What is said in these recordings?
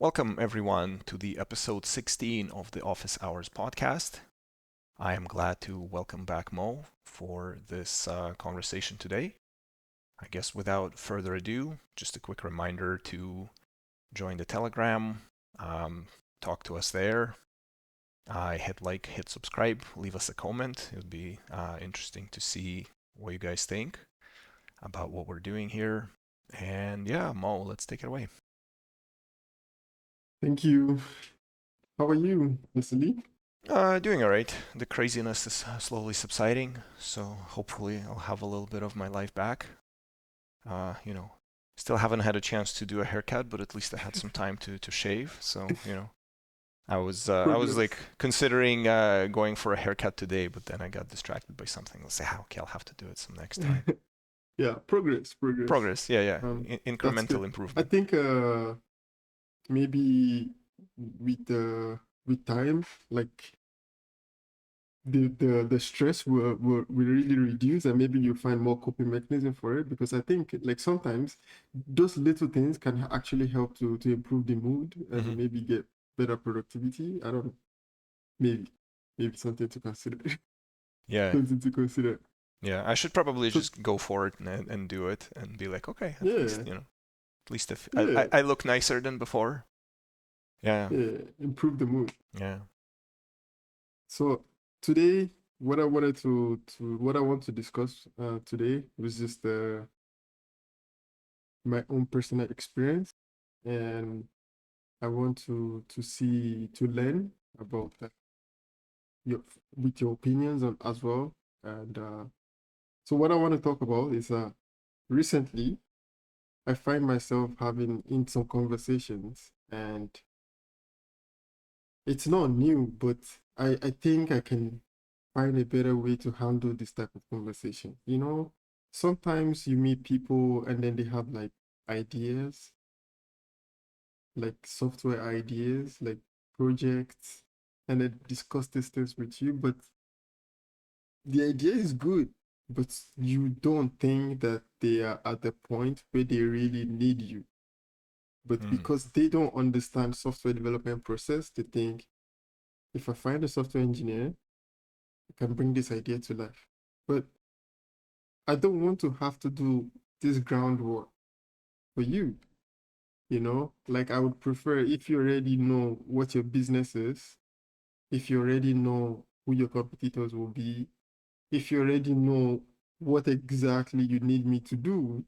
Welcome, everyone, to the episode 16 of the Office Hours podcast. I am glad to welcome back Mo for this conversation today. I guess without further ado, just a quick reminder to join the Telegram, talk to us there. Hit like, hit subscribe, leave us a comment. It would be interesting to see what you guys think about what we're doing here. And yeah, Mo, let's take it away. Thank you. How are you, Vasili? Doing all right. The craziness is slowly subsiding, so hopefully I'll have a little bit of my life back. Uh, you know, Still haven't had a chance to do a haircut, but at least I had some time to shave. So I was like Progress. considering going for a haircut today, but then I got distracted by something. Let's say, okay, I'll have to do it some next time. Yeah, progress. Progress, yeah, yeah, That's incremental good. I improvement. think maybe with time, like the stress will really reduce, and maybe you find more coping mechanism for it. Because I think like sometimes those little things can actually help to improve the mood and Hmm. maybe get better productivity. I don't know. Maybe maybe something to consider. Yeah, Something to consider. yeah. I should probably So just go for it and do it and be like, okay, yeah, at least if I, yeah. I look nicer than before. Yeah, Yeah, improve the mood. yeah. So today, what I wanted to what I want to discuss today was just my own personal experience, and I want to learn about your with your opinions on as well. And so what I want to talk about is recently I find myself having in some conversations, and it's not new, but I think I can find a better way to handle this type of conversation. Sometimes you meet people and then they have like ideas, like software ideas, like projects, and they discuss these things with you, but the idea is good, but you don't think that they are at the point where they really need you. But Mm, because they don't understand software development process, they think if I find a software engineer, I can bring this idea to life. But I don't want to have to do this groundwork for you, Like I would prefer if you already know what your business is, if you already know who your competitors will be, if you already know what exactly you need me to do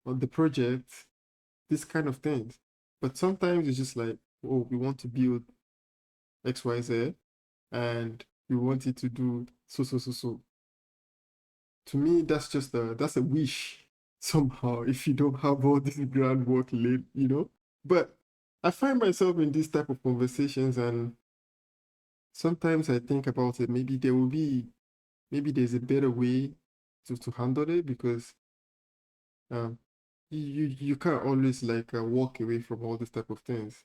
on the project, this kind of things. But sometimes it's just like, oh, we want to build XYZ and we want it to do so. To me, that's a wish somehow if you don't have all this groundwork laid. But I find myself in these type of conversations, and sometimes I think about it. Maybe there's a better way to handle it, because um, you can't always like walk away from all these type of things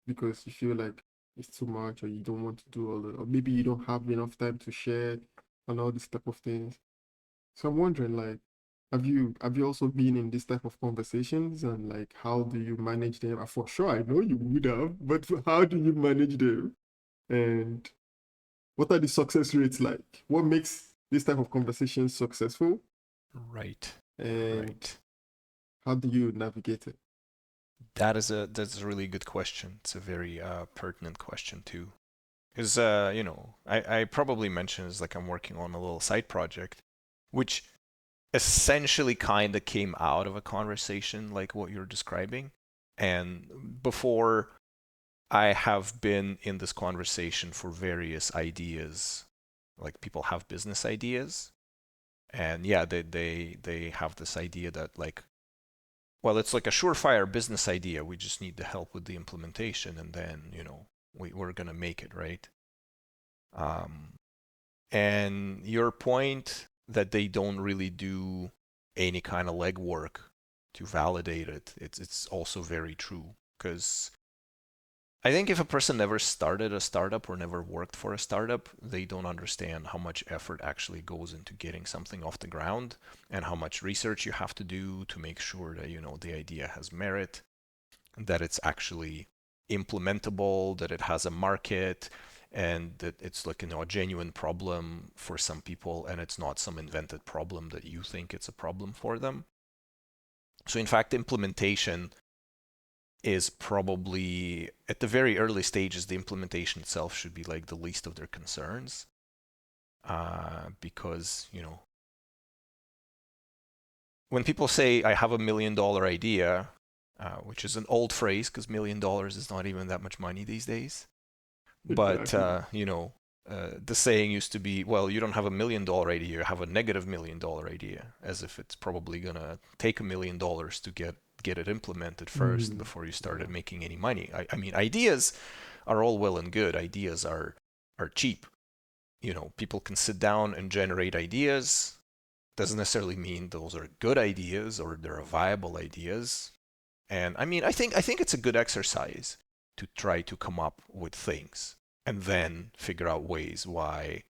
because you feel like it's too much, or you don't want to do all the, or maybe you don't have enough time to share and all these type of things. So I'm wondering, like, have you also been in this type of conversations, and like how do you manage them? For sure, I know you would have, but how do you manage them? And what are the success rates like? What makes this type of conversations successful? right, And right. how do you navigate it? That's a really good question. It's a very pertinent question too. Because I probably mentioned is like I'm working on a little side project, which essentially kind of came out of a conversation like what you're describing. And before, I have been in this conversation for various ideas. Like people have business ideas, and yeah, they have this idea that like, well, it's like a surefire business idea. We just need the help with the implementation, and then we're gonna make it, right. um, and your point that they don't really do any kind of legwork to validate it, it's also very true. Because I think if a person never started a startup or never worked for a startup, they don't understand how much effort actually goes into getting something off the ground, and how much research you have to do to make sure that the idea has merit. that it's actually implementable, that it has a market, and that it's like, a genuine problem for some people, and it's not some invented problem that you think it's a problem for them. So in fact, implementation is probably at the very early stages, the implementation itself should be like the least of their concerns, because when people say I have $1 million idea, which is an old phrase because $1 million is not even that much money these days. But Exactly. the saying used to be, well, you don't have $1 million idea, you have a negative $1 million idea, as if it's probably gonna take $1 million to get it implemented first Mm, before you started yeah. making any money. I mean, ideas are all well and good. Ideas are cheap. People can sit down and generate ideas. Doesn't necessarily mean those are good ideas or they're viable ideas. And I mean, I think it's a good exercise to try to come up with things and then figure out ways why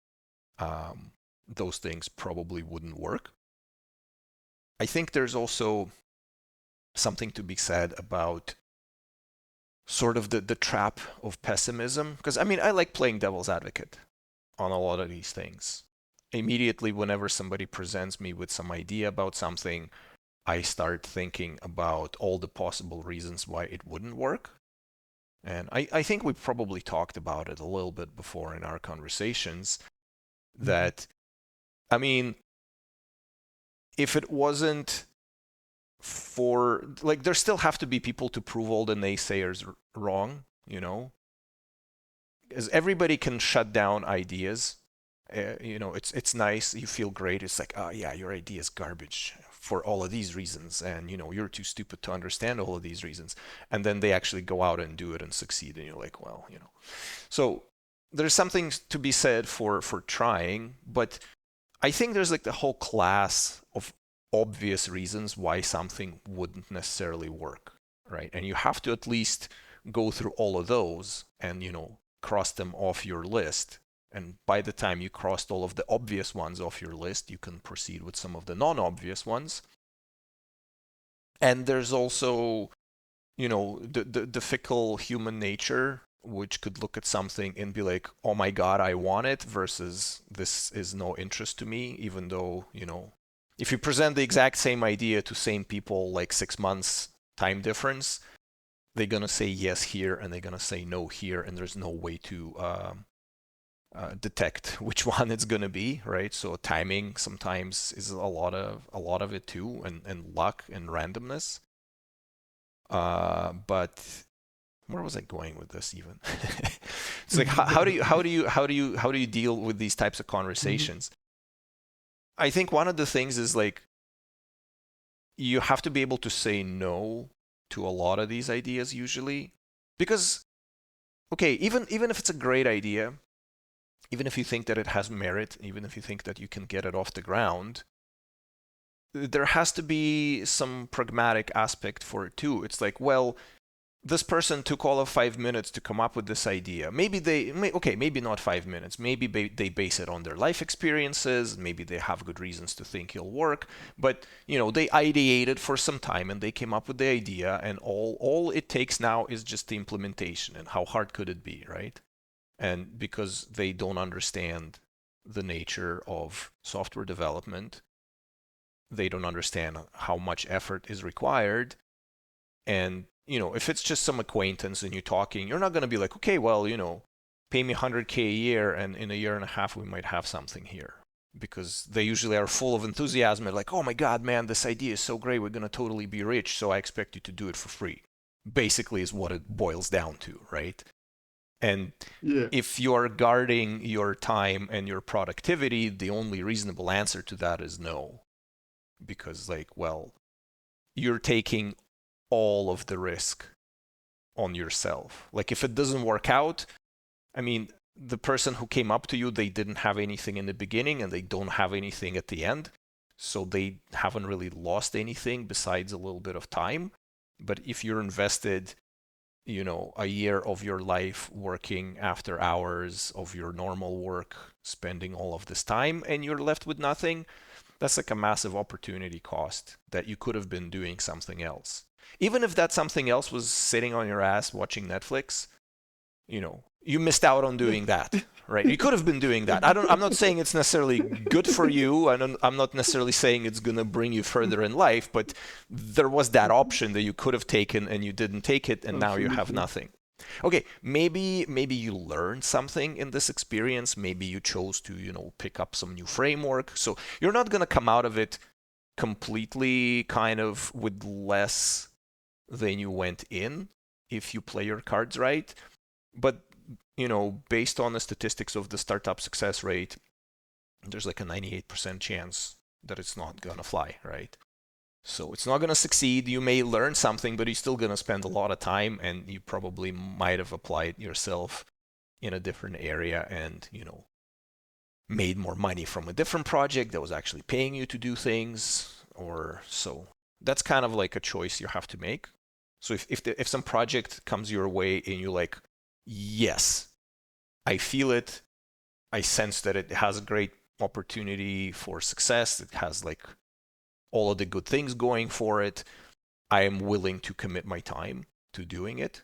those things probably wouldn't work. I think there's also something to be said about sort of the trap of pessimism. Because I mean, I like playing devil's advocate on a lot of these things. Immediately, whenever somebody presents me with some idea about something, I start thinking about all the possible reasons why it wouldn't work. And I think we probably talked about it a little bit before in our conversations Mhm. that, I mean, if it wasn't for, like, there still have to be people to prove all the naysayers wrong, Because everybody can shut down ideas. It's nice. You feel great. It's like, oh yeah, your idea is garbage for all of these reasons, and you're too stupid to understand all of these reasons. And then they actually go out and do it and succeed, and you're like, well. So there's something to be said for trying, but I think there's like the whole class of obvious reasons why something wouldn't necessarily work, right? And you have to at least go through all of those and cross them off your list. And by the time you crossed all of the obvious ones off your list, you can proceed with some of the non-obvious ones. And there's also the fickle human nature, which could look at something and be like, oh my god, I want it, versus this is no interest to me, even though if you present the exact same idea to same people, like 6 months time difference, they're gonna say yes here and they're gonna say no here, and there's no way to detect which one it's gonna be, right? So timing sometimes is a lot of it too, and luck and randomness. But where was I going with this even? It's like, how do you deal with these types of Mhm. conversations? I think one of the things is like you have to be able to say no to a lot of these ideas usually, because okay, even if it's a great idea, even if you think that it has merit, even if you think that you can get it off the ground, there has to be some pragmatic aspect for it too. It's like, well, this person took all of 5 minutes to come up with this idea. Maybe okay, maybe not 5 minutes. Maybe they base it on their life experiences. Maybe they have good reasons to think he'll work. But they ideated for some time and they came up with the idea. And all it takes now is just the implementation. And how hard could it be, right? And because they don't understand the nature of software development, they don't understand how much effort is required. And if it's just some acquaintance and you're talking, you're not going to be like, okay, well, pay me 100K a year, and in a year and a half we might have something here, because they usually are full of enthusiasm and like, oh my god, man, this idea is so great, we're going to totally be rich, so I expect you to do it for free. Basically, is what it boils down to, right? And Yeah. if you're guarding your time and your productivity, the only reasonable answer to that is no, because like, well, you're taking all of the risk on yourself. Like if it doesn't work out, I mean, the person who came up to you, they didn't have anything in the beginning and they don't have anything at the end. So they haven't really lost anything besides a little bit of time. But if you're invested, a year of your life working after hours of your normal work, spending all of this time, and you're left with nothing, that's like a massive opportunity cost that you could have been doing something else. Even if that something else was sitting on your ass watching Netflix, you missed out on Yeah. doing that, right? You could have been doing that. I'm not saying it's necessarily good for you. I'm not necessarily saying it's going to bring you further in life, but there was that option that you could have taken and you didn't take it, and now you have Absolutely. nothing. Okay, maybe you learned something in this experience. Maybe you chose to, pick up some new framework. So you're not going to come out of it completely kind of with less than you went in if you play your cards right. But, based on the statistics of the startup success rate, there's like a 98% chance that it's not going to fly, right? So it's not going to succeed. You may learn something, but you're still going to spend a lot of time, and you probably might have applied yourself in a different area and, made more money from a different project that was actually paying you to do things. Or so that's kind of like a choice you have to make. So if some project comes your way and you're like, yes, I feel it, I sense that it has a great opportunity for success, it has like all of the good things going for it, I am willing to commit my time to doing it.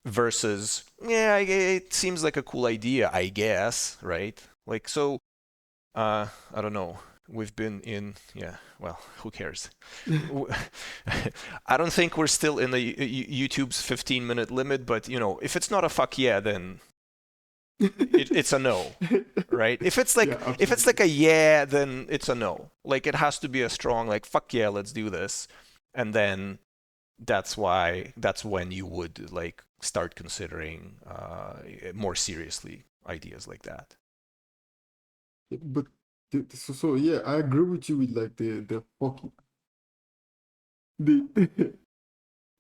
Versus, yeah, it seems like a cool idea, I guess, right? Like, so, I don't know. We've been in, yeah, well, who cares? I don't think we're still in the YouTube's 15-minute limit, but, if it's not a fuck yeah, then it's a no, right? Yeah, If it's absolutely. like a yeah, then it's a no. Like it has to be a strong like fuck yeah, let's do this, and then that's when you would like start considering more seriously ideas like that. But so yeah, I agree with you with like the hockey, the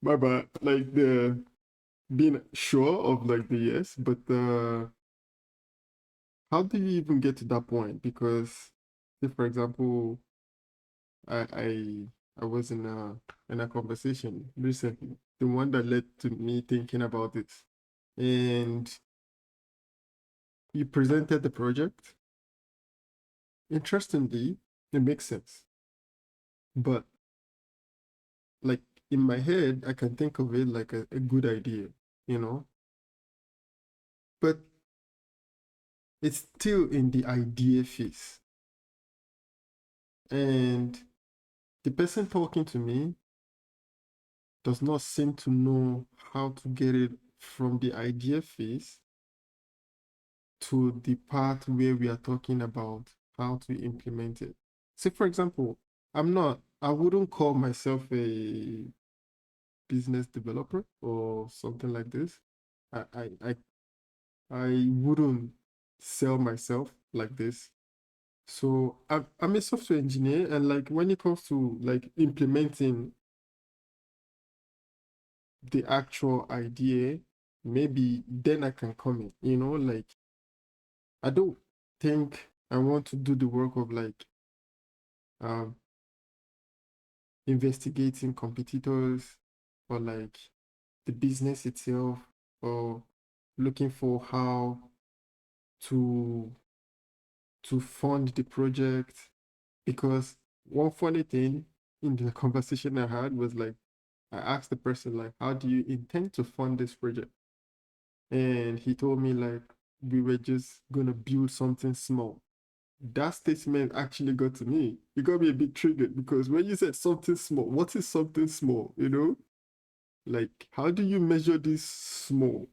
my bad, like the being sure of like the yes, but how do you even get to that point? Because, say for example, I I I was in a conversation recently, the one that led to me thinking about it, and you presented the project. Interestingly, it makes sense, but like in my head, I can think of it like a good idea, you know, but it's still in the idea phase. And the person talking to me does not seem to know how to get it from the idea phase to the part where we are talking about how to implement it. So, for example, I wouldn't call myself a business developer or something like this. I, I, I, I wouldn't sell myself like this. So I'm a software engineer, and like when it comes to like implementing the actual idea, maybe then I can come in, like I don't think I want to do the work of like um investigating competitors or like the business itself or looking for how to fund the project. Because one funny thing in the conversation I had was like I asked the person like, how do you intend to fund this project? And he told me like we were just gonna build something small. That statement actually got to me. It got me a bit triggered because when you said something small, what is something small? Like how do you measure this small?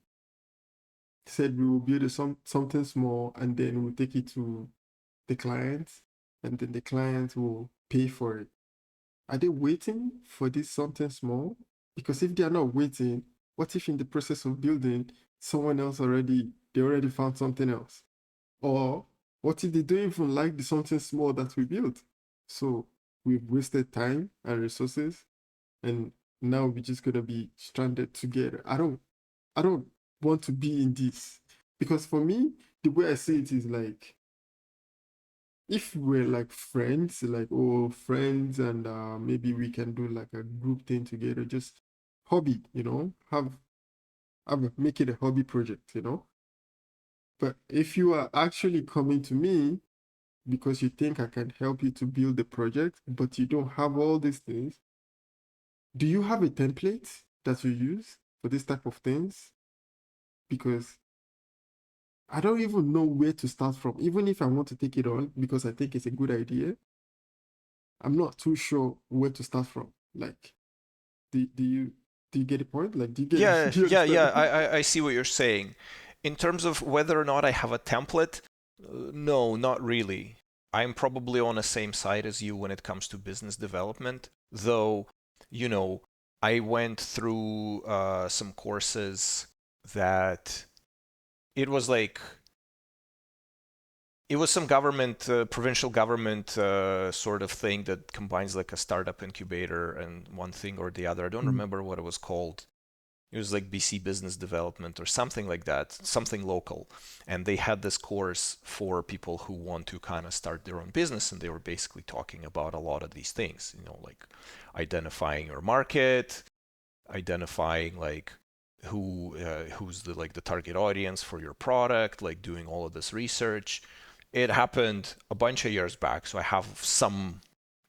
He said we will build something small and then we'll take it to the client, and then the client will pay for it. Are they waiting for this something small? Because if they are not waiting, what if in the process of building, someone else they already found something else? Or what if they don't even like the something small that we built? So we've wasted time and resources, and now we're just gonna be stranded together. I don't want to be in this. Because for me, the way I see it is like if we're like friends, like oh friends, and maybe we can do like a group thing together, just hobby, make it a hobby project. But if you are actually coming to me because you think I can help you to build the project, but you don't have all these things, Do you have a template that you use for this type of things? Because I don't even know where to start from. Even if I want to take it on because I think it's a good idea, I'm not too sure where to start from. Like, do you get the point? Like, Yeah, do you yeah, yeah. understand? I see what you're saying. In terms of whether or not I have a template, no, not really. I'm probably on the same side as you when it comes to business development, though, you know, I went through some courses that it was like it was some government, provincial government sort of thing that combines like a startup incubator and one thing or the other. I don't Mm. remember what it was called. It was like BC Business Development or something like that, something local. And they had this course for people who want to kind of start their own business. And they were basically talking about a lot of these things, like identifying your market, identifying like who's the target audience for your product, like doing all of this research. It happened a bunch of years back, so I have some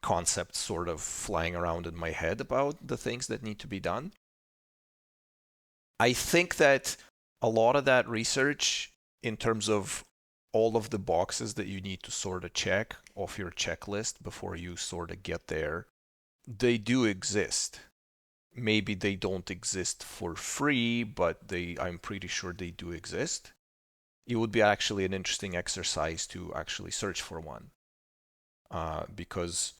concepts sort of flying around in my head about the things that need to be done. I think that a lot of that research, in terms of all of the boxes that you need to sort of check off your checklist before you sort of get there, they do exist. Maybe they don't exist for free, but I'm pretty sure they do exist. It would be actually an interesting exercise to actually search for one. Because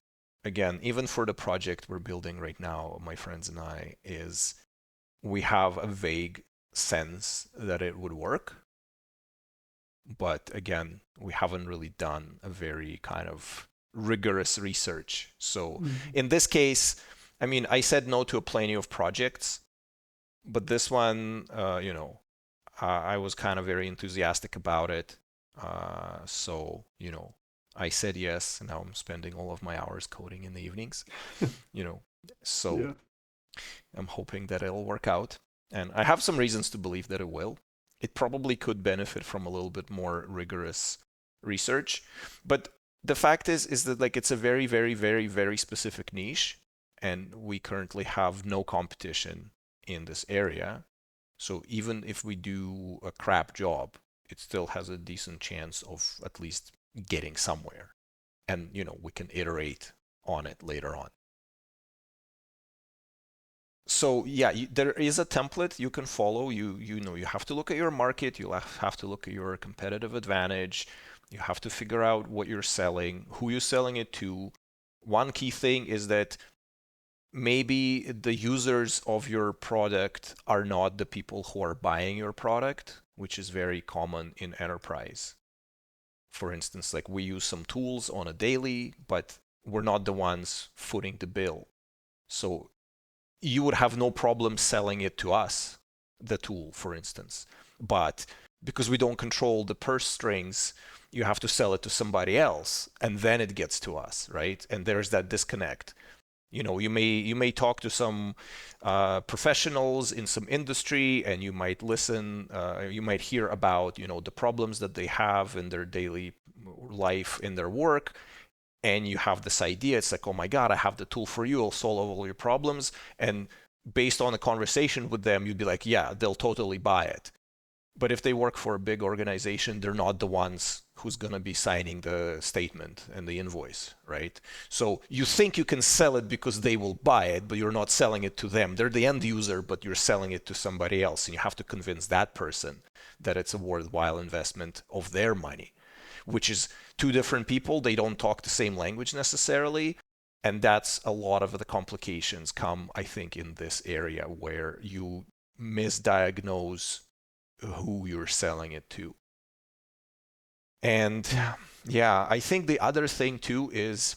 again, even for the project we're building right now, my friends and I, is we have a vague sense that it would work. But again, we haven't really done a very kind of rigorous research. So Mm. in this case, I mean, I said no to a plenty of projects, but this one, I was kind of very enthusiastic about it. So, I said yes, and now I'm spending all of my hours coding in the evenings, you know. So Yeah. I'm hoping that it'll work out. And I have some reasons to believe that it will. It probably could benefit from a little bit more rigorous research. But the fact is that like it's a very, very, very, very specific niche, and we currently have no competition in this area. So even if we do a crap job, it still has a decent chance of at least getting somewhere. And we can iterate on it later on. So yeah, there is a template you can follow. You have to look at your market. You have to look at your competitive advantage. You have to figure out what you're selling, who you're selling it to. One key thing is that maybe the users of your product are not the people who are buying your product, which is very common in enterprise. For instance, like we use some tools on a daily, but we're not the ones footing the bill. So you would have no problem selling it to us, the tool, for instance. But because we don't control the purse strings, you have to sell it to somebody else, and then it gets to us, right? And there's that disconnect. You may talk to some professionals in some industry, and you might listen, you might hear about the problems that they have in their daily life, in their work, and you have this idea. It's like, oh my god, I have the tool for you, I'll solve all your problems. And based on a conversation with them, you'd be like, yeah, they'll totally buy it. But if they work for a big organization, they're not the ones who's going to be signing the statement and the invoice, right? So you think you can sell it because they will buy it, but you're not selling it to them. They're the end user, but you're selling it to somebody else, and you have to convince that person that it's a worthwhile investment of their money, which is two different people. They don't talk the same language necessarily. And that's a lot of the complications come, I think, in this area where you misdiagnose who you're selling it to. And yeah, I think the other thing too is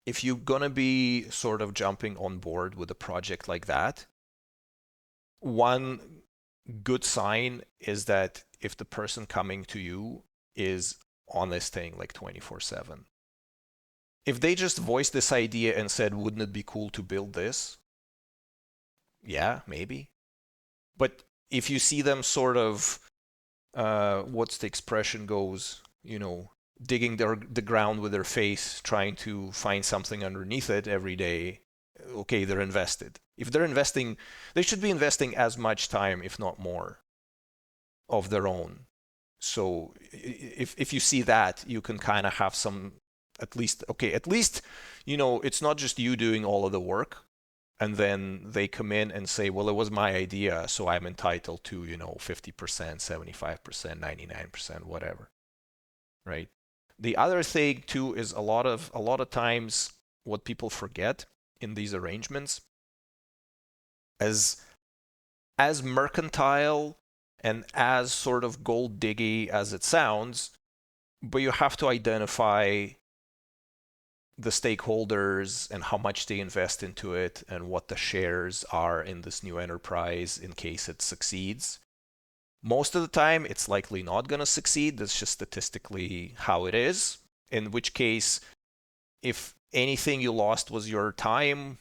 if you're going to be sort of jumping on board with a project like that, one good sign is that if the person coming to you is on this thing like 24/7. If they just voiced this idea and said, wouldn't it be cool to build this? Yeah, maybe. But if you see them sort of what's the expression goes, digging the ground with their face, trying to find something underneath it every day, okay, they're invested. If they're investing, they should be investing as much time, if not more, of their own. So if you see that, you can kind of have some, at least, okay, at least, it's not just you doing all of the work, and then they come in and say, well, it was my idea, so I'm entitled to, 50%, 75%, 99%, whatever, right? The other thing too is a lot of times what people forget in these arrangements, as as mercantile and as sort of gold diggy as it sounds, but you have to identify the stakeholders and how much they invest into it and what the shares are in this new enterprise in case it succeeds. Most of the time, it's likely not going to succeed. That's just statistically how it is. In which case, if anything you lost was your time,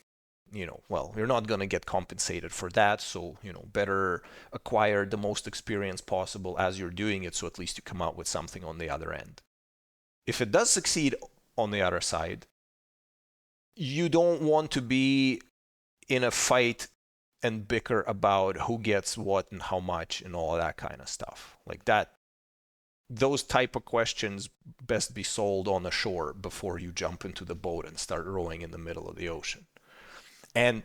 well, you're not going to get compensated for that. So, better acquire the most experience possible as you're doing it, so at least you come out with something on the other end. If it does succeed on the other side, you don't want to be in a fight and bicker about who gets what and how much and all that kind of stuff. Like that, those type of questions best be solved on the shore before you jump into the boat and start rowing in the middle of the ocean. And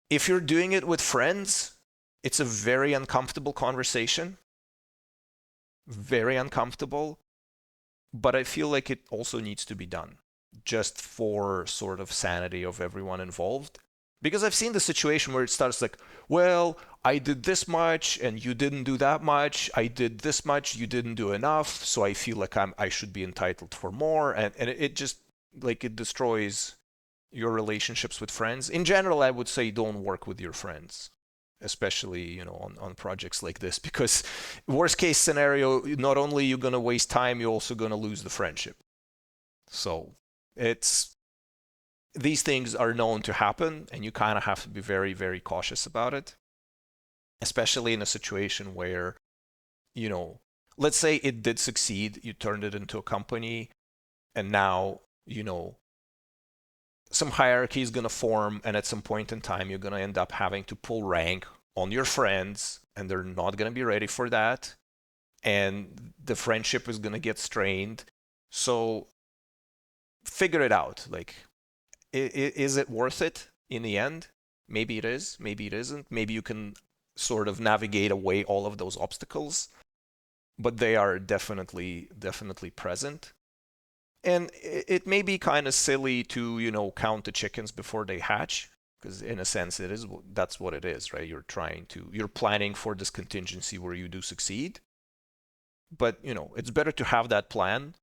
if you're doing it with friends, it's a very uncomfortable conversation, very uncomfortable, but I feel like it also needs to be done just for sort of sanity of everyone involved. Because I've seen the situation where it starts like, well, I did this much and you didn't do that much. I did this much, you didn't do enough. So I feel like I should be entitled for more. And it just like it destroys your relationships with friends. In general, I would say don't work with your friends, especially on projects like this, because worst case scenario, not only you're gonna waste time, you're also gonna lose the friendship. So it's these things are known to happen, and you kind of have to be very, very cautious about it, especially in a situation where, you know, let's say it did succeed, you turned it into a company, and now, some hierarchy is going to form, and at some point in time, you're going to end up having to pull rank on your friends, and they're not going to be ready for that. And the friendship is going to get strained. So figure it out. Like, is it worth it in the end? Maybe it is, maybe it isn't. Maybe you can sort of navigate away all of those obstacles, but they are definitely, definitely present. And it may be kind of silly to, count the chickens before they hatch, because in a sense that's what it is, right? You're planning for this contingency where you do succeed. But, it's better to have that plan,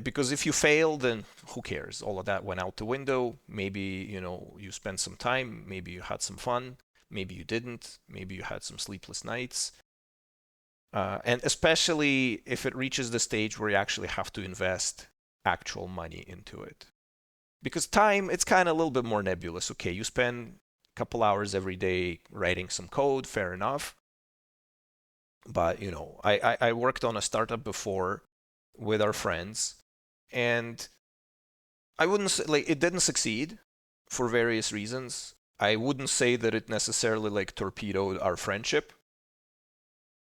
because if you fail, then who cares? All of that went out the window. Maybe, you spent some time, maybe you had some fun, maybe you didn't, maybe you had some sleepless nights. And especially if it reaches the stage where you actually have to invest actual money into it. Because time, it's kind of a little bit more nebulous. Okay, you spend a couple hours every day writing some code, fair enough. But, I worked on a startup before with our friends, and I wouldn't say, like, it didn't succeed for various reasons. I wouldn't say that it necessarily like torpedoed our friendship.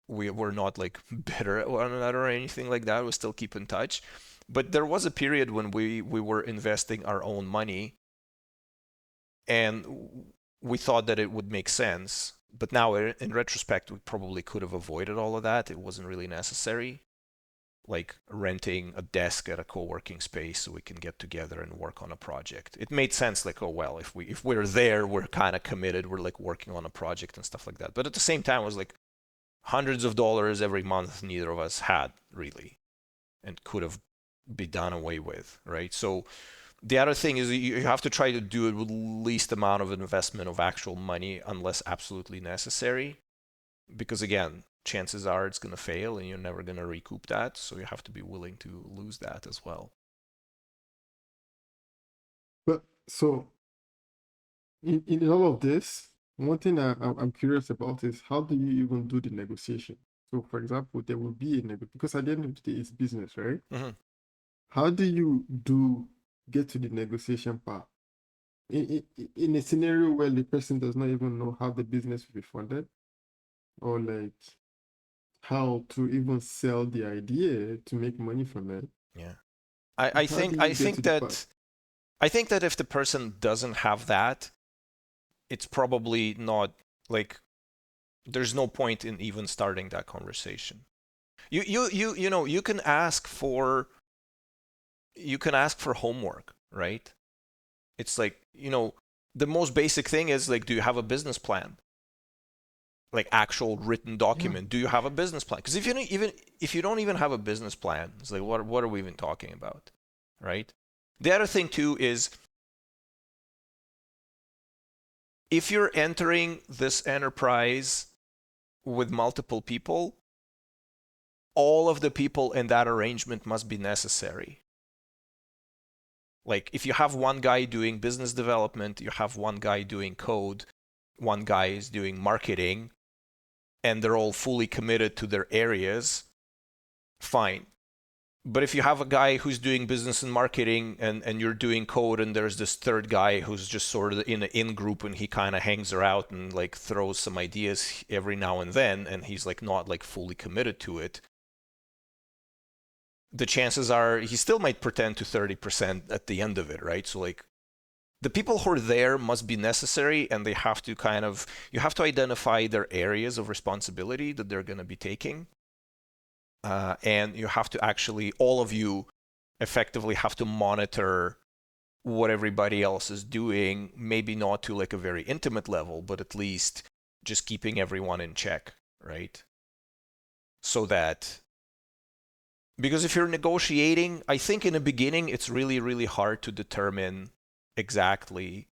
We were not like bitter at one another or anything like that. We still keep in touch. But there was a period when we were investing our own money, and we thought that it would make sense. But now, in retrospect, we probably could have avoided all of that. It wasn't really necessary. Like renting a desk at a co-working space so we can get together and work on a project. It made sense, like, oh well, if we're there, we're kind of committed. We're like working on a project and stuff like that. But at the same time, it was like hundreds of dollars every month neither of us had really, and could have be done away with, right? So the other thing is you have to try to do it with least amount of investment of actual money unless absolutely necessary, because again, chances are it's going to fail and you're never going to recoup that, so you have to be willing to lose that as well. But so in all of this, one thing I'm curious about is how do you even do the negotiation? So, for example, there will be a because at the end of the day, it's business, right? Mm-hmm. How do you get to the negotiation part? in a scenario where the person does not even know how the business will be funded, or like how to even sell the idea to make money from it. Yeah. I How think do I you get to think the part? that I think that if the person doesn't have that, it's probably not like there's no point in even starting that conversation. You know, you can ask for homework, right? It's like, you know, the most basic thing is like, do you have a business plan? Like actual written Yeah, document. Do you have a business plan? Because if you don't even have a business plan, it's like what are we even talking about, right? The other thing too is if you're entering this enterprise with multiple people, all of the people in that arrangement must be necessary. Like if you have one guy doing business development, you have one guy doing code, one guy is doing marketing, and they're all fully committed to their areas, fine. But if you have a guy who's doing business and marketing and you're doing code and there's this third guy who's just sort of in an in group and he kind of hangs around and like throws some ideas every now and then and he's like not like fully committed to it, the chances are he still might pretend to 30% at the end of it, right? So like the people who are there must be necessary and they have to kind of you have to identify their areas of responsibility that they're going to be taking, and you have to actually all of you effectively have to monitor what everybody else is doing, maybe not to like a very intimate level, but at least just keeping everyone in check, right? So that because if you're negotiating, I think in the beginning it's really really hard to determine exactly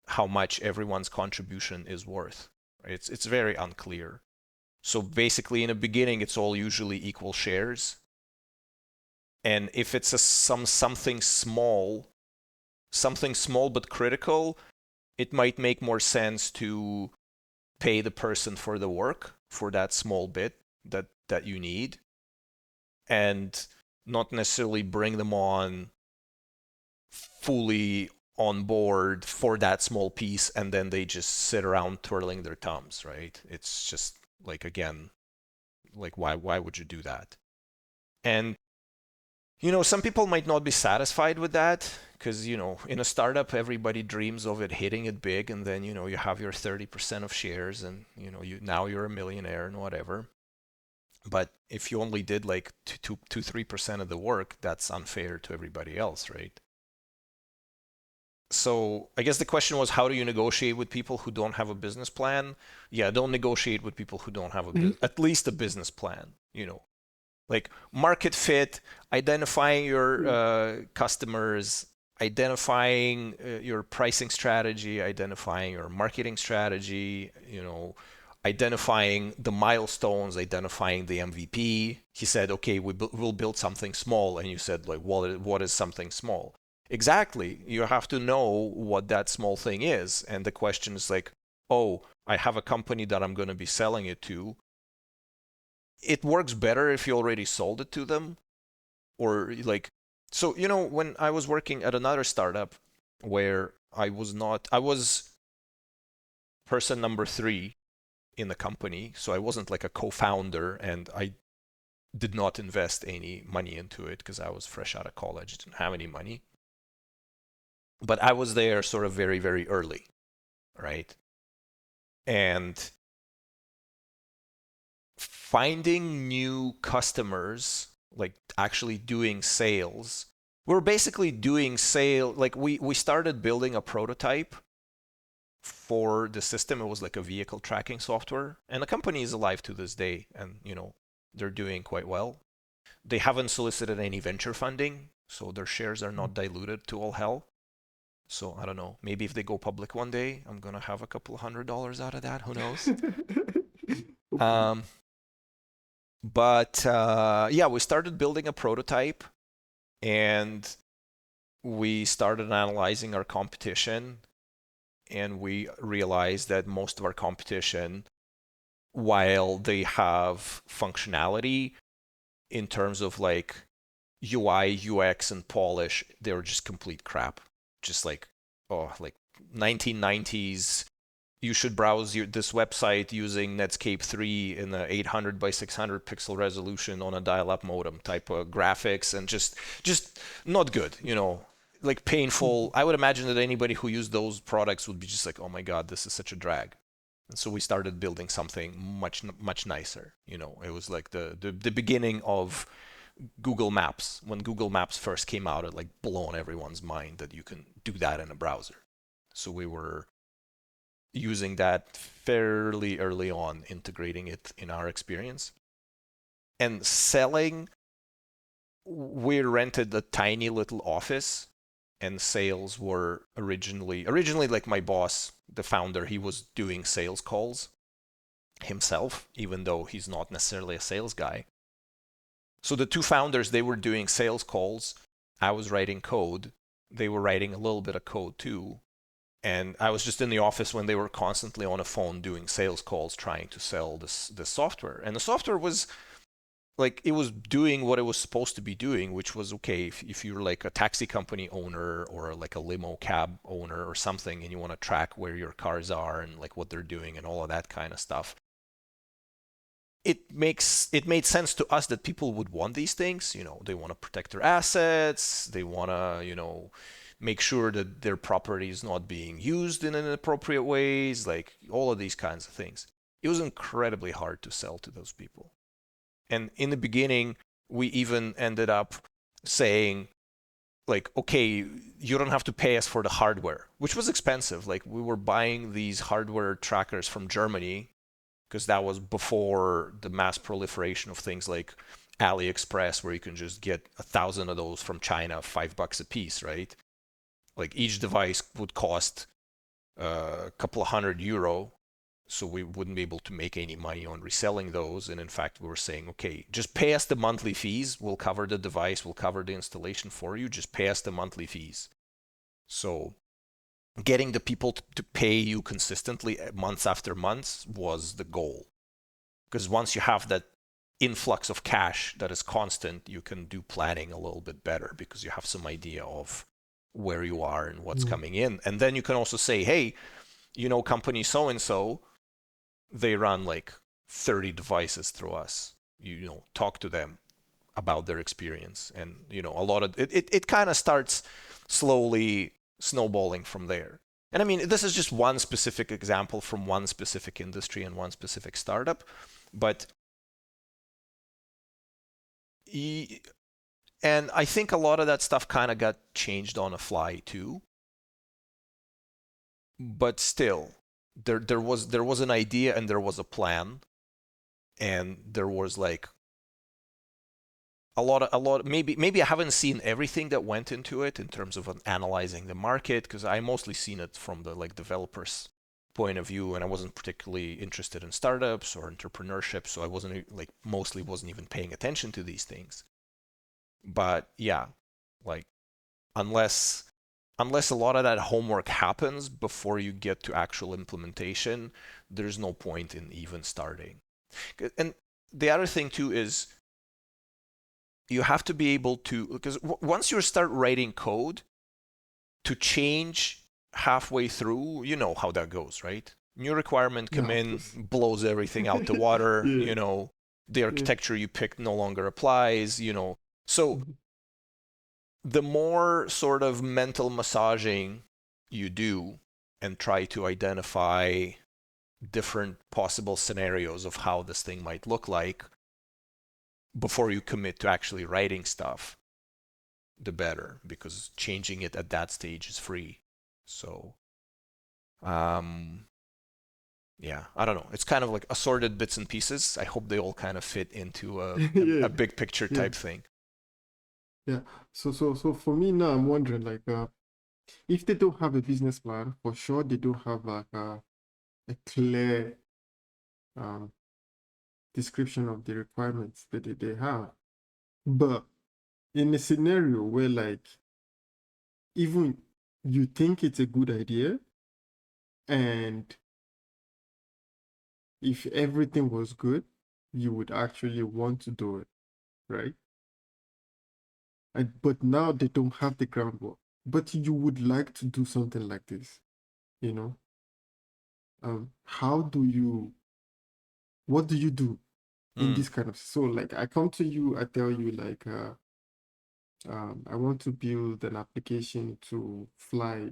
how much everyone's contribution is worth. Right? It's very unclear. So basically in the beginning it's all usually equal shares. And if it's something small but critical, it might make more sense to pay the person for the work for that small bit that you need and not necessarily bring them on fully on board for that small piece and then they just sit around twirling their thumbs, right? It's just like again, like why would you do that? And you know, some people might not be satisfied with that because, you know, in a startup, everybody dreams of it hitting it big, and then, you know, you have your 30% of shares, and, you know, you're a millionaire and whatever. But if you only did like 3% of the work, that's unfair to everybody else, right? So I guess the question was, how do you negotiate with people who don't have a business plan? Yeah, don't negotiate with people who don't have at least a business plan, you know, like market fit, identifying your customers, identifying your pricing strategy, identifying your marketing strategy, you know, identifying the milestones, identifying the MVP. He said, okay, we'll build something small. And you said, like, what is something small? Exactly. You have to know what that small thing is. And the question is like, oh, I have a company that I'm going to be selling it to. It works better if you already sold it to them or like so you know when I was working at another startup where I was person number 3 in the company, so I wasn't like a co-founder and I did not invest any money into it because I was fresh out of college, didn't have any money, but I was there sort of very very early, right? And finding new customers, like actually doing sales. We're basically doing sale, like we started building a prototype for the system. It was like a vehicle tracking software, and the company is alive to this day, and you know they're doing quite well. They haven't solicited any venture funding, so their shares are not diluted to all hell. So I don't know. Maybe if they go public one day, I'm gonna have a couple of $100 out of that. Who knows? Hopefully. Um, but yeah, we started building a prototype, and we started analyzing our competition, and we realized that most of our competition, while they have functionality in terms of like UI, UX, and polish, they're just complete crap. Just like like 1990s. You should browse this website using Netscape 3 in a 800 by 600 pixel resolution on a dial-up modem type of graphics, and just not good, like painful. I would imagine that anybody who used those products would be just like, oh my god, this is such a drag. And so we started building something much nicer. It was like the beginning of Google Maps. When Google Maps first came out, it like blown everyone's mind that you can do that in a browser. So we were using that fairly early on, integrating it in our experience. And selling, we rented a tiny little office, and sales were originally like my boss, the founder, he was doing sales calls himself, even though he's not necessarily a sales guy. So the two founders, they were doing sales calls. I was writing code. They were writing a little bit of code too. And I was just in the office when they were constantly on a phone doing sales calls, trying to sell this software. And the software was like, it was doing what it was supposed to be doing, which was okay if you're like a taxi company owner or like a limo cab owner or something, and you want to track where your cars are and like what they're doing and all of that kind of stuff. It made sense to us that people would want these things. They want to protect their assets. They want to, make sure that their property is not being used in inappropriate ways, like all of these kinds of things. It was incredibly hard to sell to those people. And in the beginning, we even ended up saying, like, okay, you don't have to pay us for the hardware, which was expensive. Like, we were buying these hardware trackers from Germany because that was before the mass proliferation of things like AliExpress, where you can just get 1,000 of those from China, $5 a piece, right? Like each device would cost a couple of €100, so we wouldn't be able to make any money on reselling those. And in fact, we were saying, okay, just pay us the monthly fees. We'll cover the device, we'll cover the installation for you. Just pay us the monthly fees. So getting the people to pay you consistently months after months was the goal. Because once you have that influx of cash that is constant, you can do planning a little bit better because you have some idea of where you are and what's coming in. And then you can also say, hey, company so and so, they run like 30 devices through us. Talk to them about their experience. And, a lot of it kind of starts slowly snowballing from there. And I mean, this is just one specific example from one specific industry and one specific startup. But and I think a lot of that stuff kind of got changed on the fly too. But still, there was an idea and there was a plan, and there was like a lot. Maybe I haven't seen everything that went into it in terms of analyzing the market, because I mostly seen it from the like developers point of view, and I wasn't particularly interested in startups or entrepreneurship, so I mostly wasn't even paying attention to these things. But yeah, like unless a lot of that homework happens before you get to actual implementation, there's no point in even starting. And the other thing too is you have to be able to, because once you start writing code, to change halfway through, you know how that goes, right? New requirement come Yeah, of in, course. blows everything out the water, Yeah, the yeah. architecture you picked no longer applies. So Mhm. the more sort of mental massaging you do and try to identify different possible scenarios of how this thing might look like before you commit to actually writing stuff, the better, because changing it at that stage is free. So, um, yeah, I don't know. It's kind of like assorted bits and pieces. I hope they all kind of fit into a Yeah, big picture yeah, type thing. yeah. So for me now, I'm wondering like, if they don't have a business plan, for sure they don't have like a clear um description of the requirements that they have. But in a scenario where like even you think it's a good idea, and if everything was good, you would actually want to do it, right? But now they don't have the groundwork. but you would like to do something like this, you know? How do you, what do you do in Mm, this kind of, so like I come to you, I tell you like, I want to build an application to fly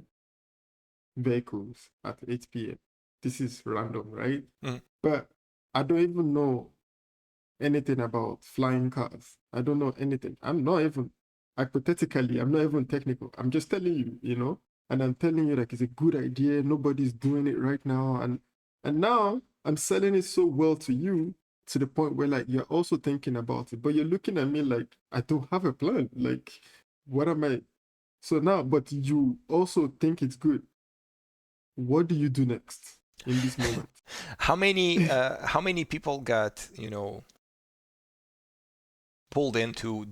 vehicles at 8 p.m. This is random, right? mm. But I don't even know anything about flying cars. I don't know anything. I'm not even, hypothetically, I'm not even technical. I'm just telling you, and I'm telling you like it's a good idea. Nobody's doing it right now. And now I'm selling it so well to you to the point where like you're also thinking about it, but you're looking at me like I don't have a plan. Like, what am I? So now, but you also think it's good. What do you do next in this moment? How many people got, pulled into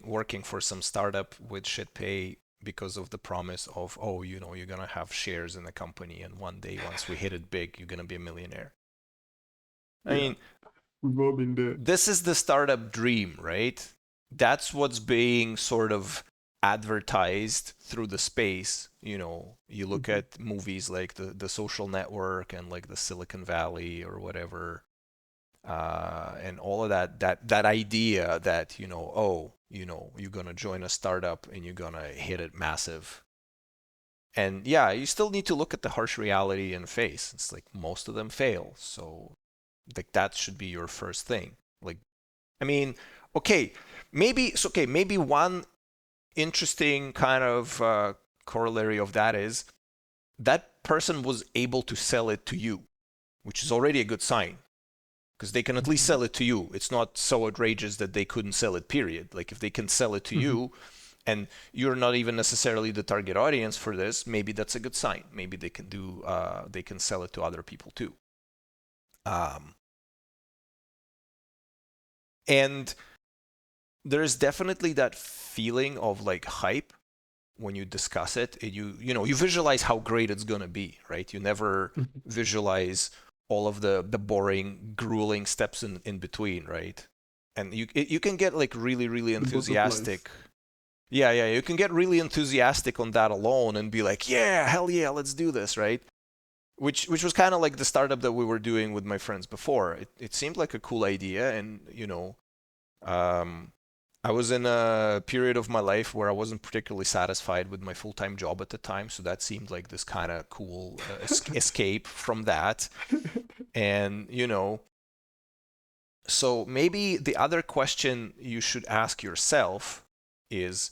working for some startup with shit pay because of the promise of, oh, you're gonna have shares in the company, and one day once we hit it big, you're gonna be a millionaire. I Yeah, mean, we've all been there. this is the startup dream, right? That's what's being sort of advertised through the space. You look Mhm. at movies like the Social Network and like the Silicon Valley or whatever, and all of that idea that, oh, you're gonna join a startup and you're gonna hit it massive. And yeah, you still need to look at the harsh reality and face. It's like most of them fail, so like that should be your first thing. Like, I mean, okay, maybe it's okay. Maybe one interesting kind of corollary of that is that person was able to sell it to you, which is already a good sign because they can at least Mhm. sell it to you. It's not so outrageous that they couldn't sell it, period. Like if they can sell it to Mhm. you and you're not even necessarily the target audience for this, maybe that's a good sign. Maybe they can sell it to other people too. Um, and there's definitely that feeling of like hype when you discuss it. You visualize how great it's gonna be, right? You never Mhm. visualize all of the boring, grueling steps in between, right? And you can get like really really The butterflies. enthusiastic. Yeah, yeah, you can get really enthusiastic on that alone and be like, yeah, hell yeah, let's do this, right? Which was kind of like the startup that we were doing with my friends before. It seemed like a cool idea, and um, I was in a period of my life where I wasn't particularly satisfied with my full-time job at the time, so that seemed like this kind of cool escape from that. And, so maybe the other question you should ask yourself is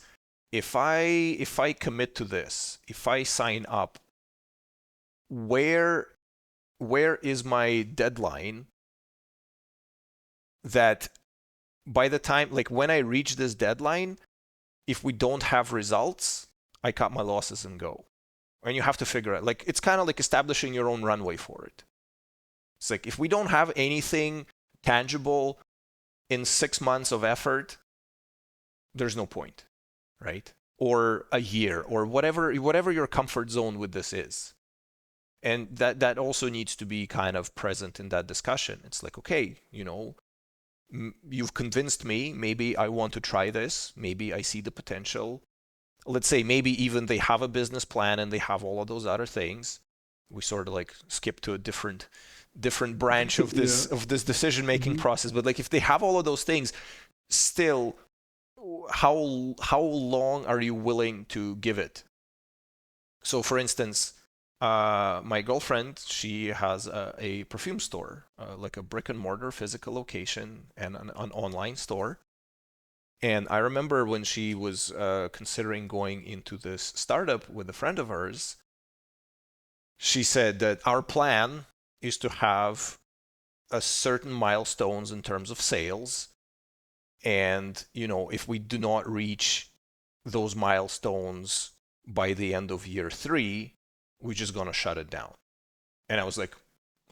if I commit to this, if I sign up, where where is my deadline that by the time, like when I reach this deadline, if we don't have results, I cut my losses and go. And you have to figure out, like, it's kind of like establishing your own runway for it. It's like if we don't have anything tangible in 6 months of effort, there's no point, right? Or a year, or whatever your comfort zone with this is. And that also needs to be kind of present in that discussion. It's like, okay, you've convinced me. Maybe I want to try this. Maybe I see the potential. Let's say maybe even they have a business plan and they have all of those other things. We sort of like skip to a different branch of this Yeah. of this decision making Hmm. process. But like if they have all of those things, still, how long are you willing to give it? So, for instance, my girlfriend, she has a perfume store, like a brick and mortar physical location and an online store. And I remember when she was considering going into this startup with a friend of hers, she said that our plan is to have a certain milestones in terms of sales. And, if we do not reach those milestones by the end of year three, we're just going to shut it down. And I was like,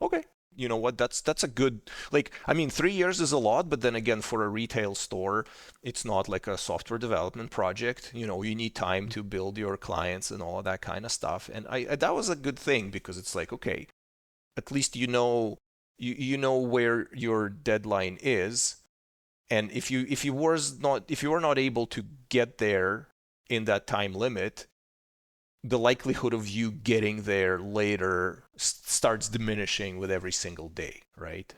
okay, you know what? That's a good, like, I mean, 3 years is a lot, but then again, for a retail store, it's not like a software development project. You need time to build your clients and all of that kind of stuff. And that was a good thing because it's like, okay, at least you know where your deadline is. And if you were not able to get there in that time limit, the likelihood of you getting there later starts diminishing with every single day, right?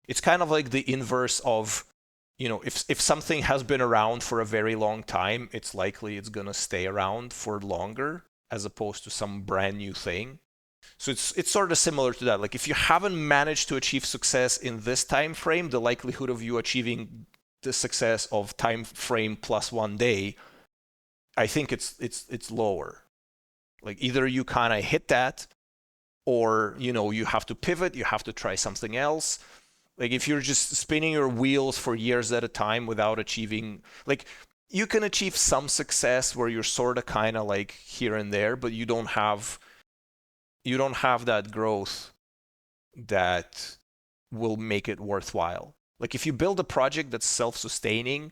It's kind of like the inverse of, if something has been around for a very long time, it's likely it's going to stay around for longer as opposed to some brand new thing. So it's sort of similar to that. Like if you haven't managed to achieve success in this time frame, the likelihood of you achieving the success of time frame plus 1 day, I think it's lower. Like either you kind of hit that, or you have to pivot, you have to try something else. Like if you're just spinning your wheels for years at a time without achieving, like you can achieve some success where you're sort of kind of like here and there, but you don't have that growth that will make it worthwhile. Like if you build a project that's self-sustaining,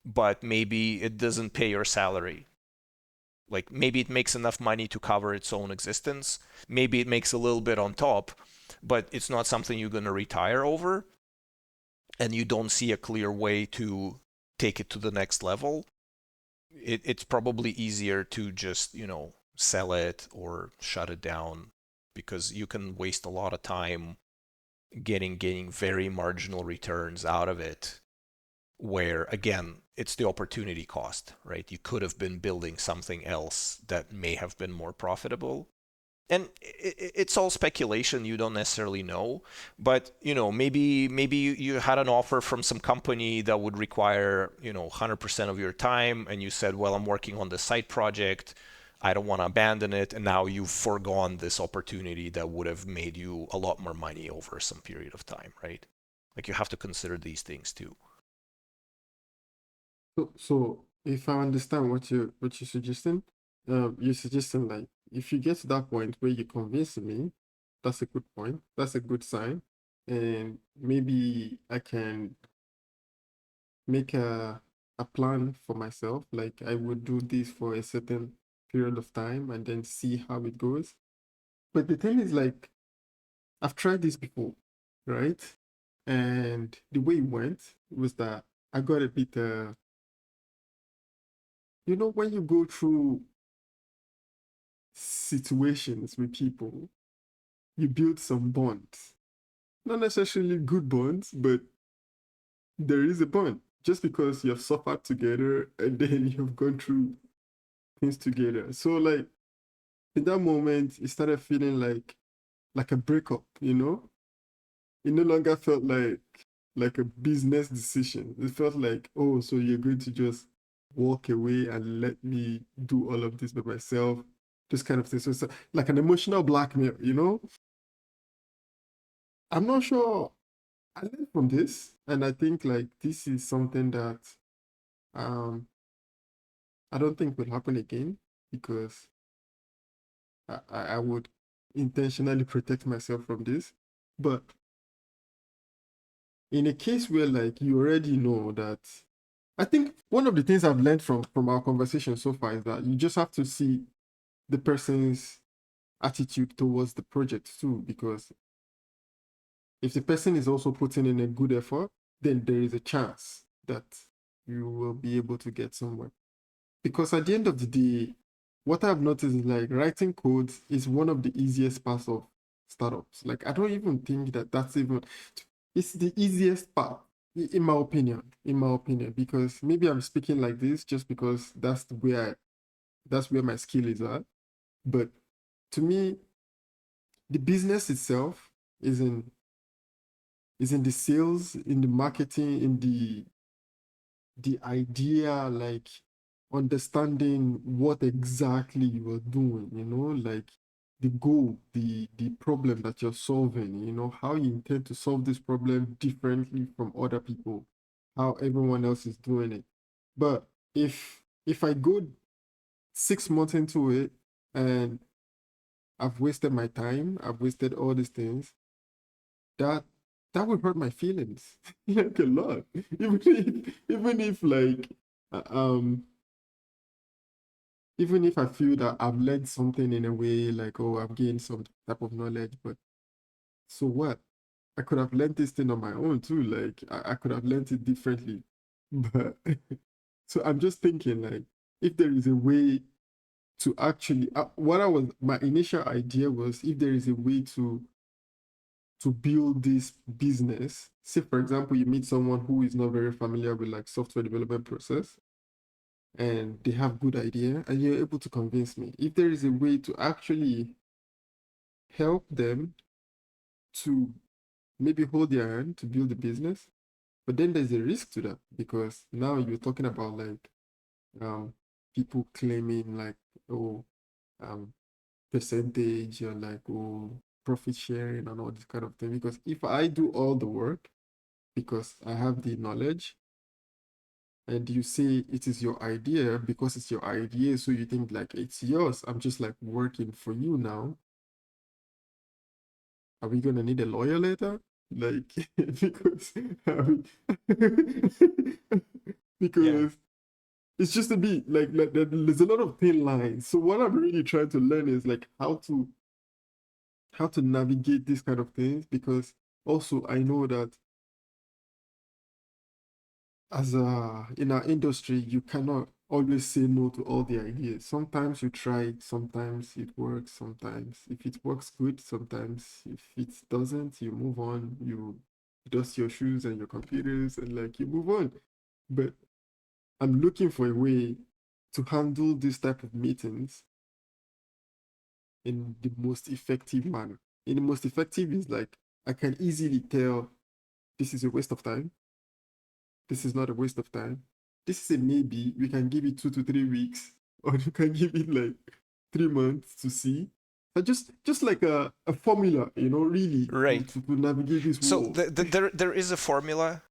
but maybe it doesn't pay your salary. Like maybe it makes enough money to cover its own existence. Maybe it makes a little bit on top, but it's not something you're going to retire over, and you don't see a clear way to take it to the next level. It's probably easier to just, sell it or shut it down, because you can waste a lot of time getting very marginal returns out of it, where again it's the opportunity cost, right? You could have been building something else that may have been more profitable. And it's all speculation, you don't necessarily know, but maybe you had an offer from some company that would require 100% of your time, and you said, well, I'm working on this side project, I don't want to abandon it, and now you've foregone this opportunity that would have made you a lot more money over some period of time, right? Like you have to consider these things too. So if I understand what you're suggesting, you're suggesting like if you get to that point where you convince me, that's a good point. That's a good sign, and maybe I can make a plan for myself. Like I would do this for a certain period of time and then see how it goes. But the thing is, like, I've tried this before, right? And the way it went was that I got a bit when you go through situations with people, you build some bonds. Not necessarily good bonds, but there is a bond. Just because you have suffered together and then you've gone through things together. So like in that moment, it started feeling like a breakup, you know? It no longer felt like a business decision. It felt like, oh, so you're going to just walk away and let me do all of this by myself, this kind of thing. So it's like an emotional blackmail, you know? I'm not sure. I learned from this, and I think like this is something that um I don't think will happen again because I would intentionally protect myself from this. But in a case where like you already know that, I think one of the things I've learned from our conversation so far is that you just have to see the person's attitude towards the project too, because if the person is also putting in a good effort, then there is a chance that you will be able to get somewhere. Because at the end of the day, what I've noticed is like writing codes is one of the easiest parts of startups. Like I don't even think that that's even it's the easiest part in my opinion. In my opinion, because maybe I'm speaking like this just because that's where my skill is at. But to me, the business itself is in the sales, in the marketing, in the idea, like understanding what exactly you are doing, like the goal, the problem that you're solving, how you intend to solve this problem differently from other people, how everyone else is doing it. But if I go 6 months into it and I've wasted my time, I've wasted all these things, that that would hurt my feelings like a lot. Even if like uh, um even if I feel that I've learned something in a way, like, oh, I've gained some type of knowledge, but so what? I could have learned this thing on my own too. Like I could have learned it differently. But so I'm just thinking like if there is a way to actually what I was my initial idea was if there is a way to build this business. Say for example, you meet someone who is not very familiar with like software development process and they have good idea and you're able to convince me. If there is a way to actually help them to maybe hold their hand to build a business, but then there's a risk to that because now you're talking about like um people claiming like oh um percentage or like oh profit sharing and all this kind of thing. Because if I do all the work because I have the knowledge and you say it is your idea because it's your idea, so you think like it's yours, I'm just like working for you now. Are we gonna need a lawyer later? Like because Yeah. because it's just a bit like there's a lot of thin lines. So what I'm really trying to learn is like how to navigate these kind of things because also I know that as a in our industry you cannot always say no to all the ideas. Sometimes you try it, sometimes it works, sometimes if it works good, sometimes if it doesn't, you move on, you dust your shoes and your computers and like you move on. But I'm looking for a way to handle this type of meetings in the most effective manner. In the most effective is like I can easily tell this is a waste of time. This is not a waste of time. This is a maybe. We can give it 2 to 3 weeks, or you can give it like 3 months to see. But just like a formula, really to, Right. to, to navigate this So world. there is a formula.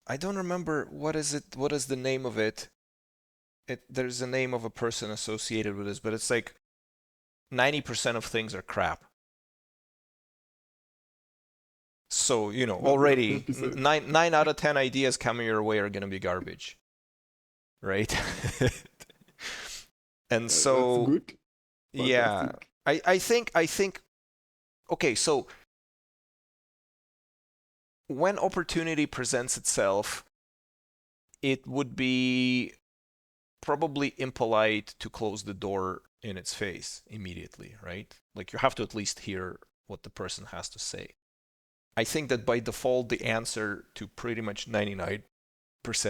I don't remember what is it. What is the name of it? There's a name of a person associated with this, but it's like 90% of things are crap. So Not the other already 10%. nine out of 10 ideas coming your way are gonna be garbage, right? And That's so good. yeah, Fantastic. I think okay. So when opportunity presents itself, it would be probably impolite to close the door in its face immediately, right? Like you have to at least hear what the person has to say. I think that by default, the answer to pretty much 99%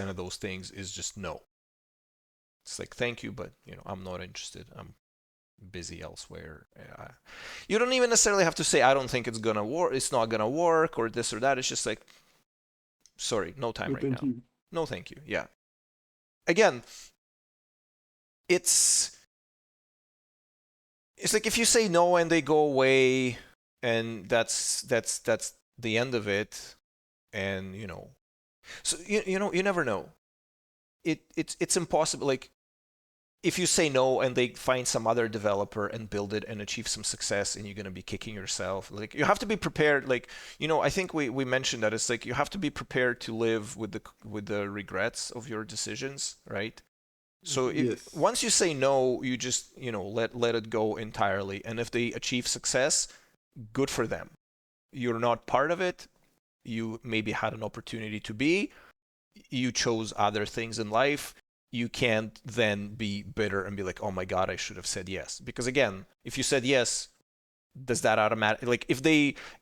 of those things is just no. It's like, thank you, but I'm not interested. I'm busy elsewhere. You don't even necessarily have to say, I don't think it's gonna work. It's not gonna work, or this or that. It's just like, sorry, no time No, right thank now. you. No, thank you. Yeah. Again, it's it's like if you say no and they go away, and that's the end of it, and so you never know. It's impossible. Like if you say no and they find some other developer and build it and achieve some success and you're going to be kicking yourself, like you have to be prepared. Like I think we mentioned that it's like you have to be prepared to live with the regrets of your decisions, right? So Yes. once you say no, you just let it go entirely, and if they achieve success, good for them. You're not part of it. You maybe had an opportunity to be. You chose other things in life. You can't then be bitter and be like, oh my god, I should have said yes. Because again, if you said yes, does that automatically, like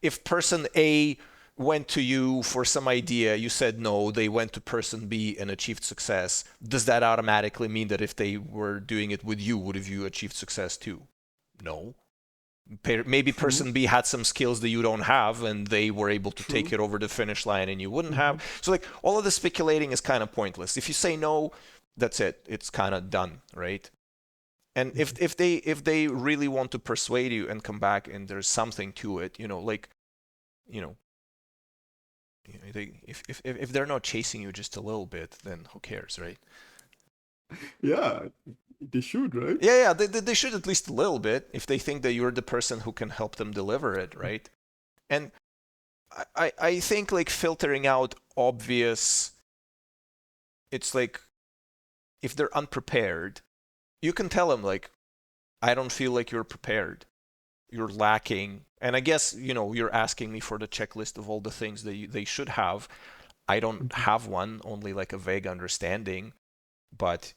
if person A went to you for some idea, you said no, they went to person B and achieved success, does that automatically mean that if they were doing it with you, would have you achieved success too? No. Maybe True. person B had some skills that you don't have and they were able to take True. it over the finish line and you wouldn't have. Mm-hmm. So like all of the speculating is kind of pointless. If you say no, that's it. It's kind of done, right? And if Mm-hmm. if they really want to persuade you and come back and there's something to it, like you know, if they're not chasing you just a little bit, then who cares, right? Yeah, they should, right? Yeah, they should at least a little bit if they think that you're the person who can help them deliver it, right? And I think like filtering out obvious, it's like if they're unprepared, you can tell them like, I don't feel like you're prepared. You're lacking. And I guess, you're asking me for the checklist of all the things that they should have. I don't Mm-hmm. have one, only like a vague understanding. But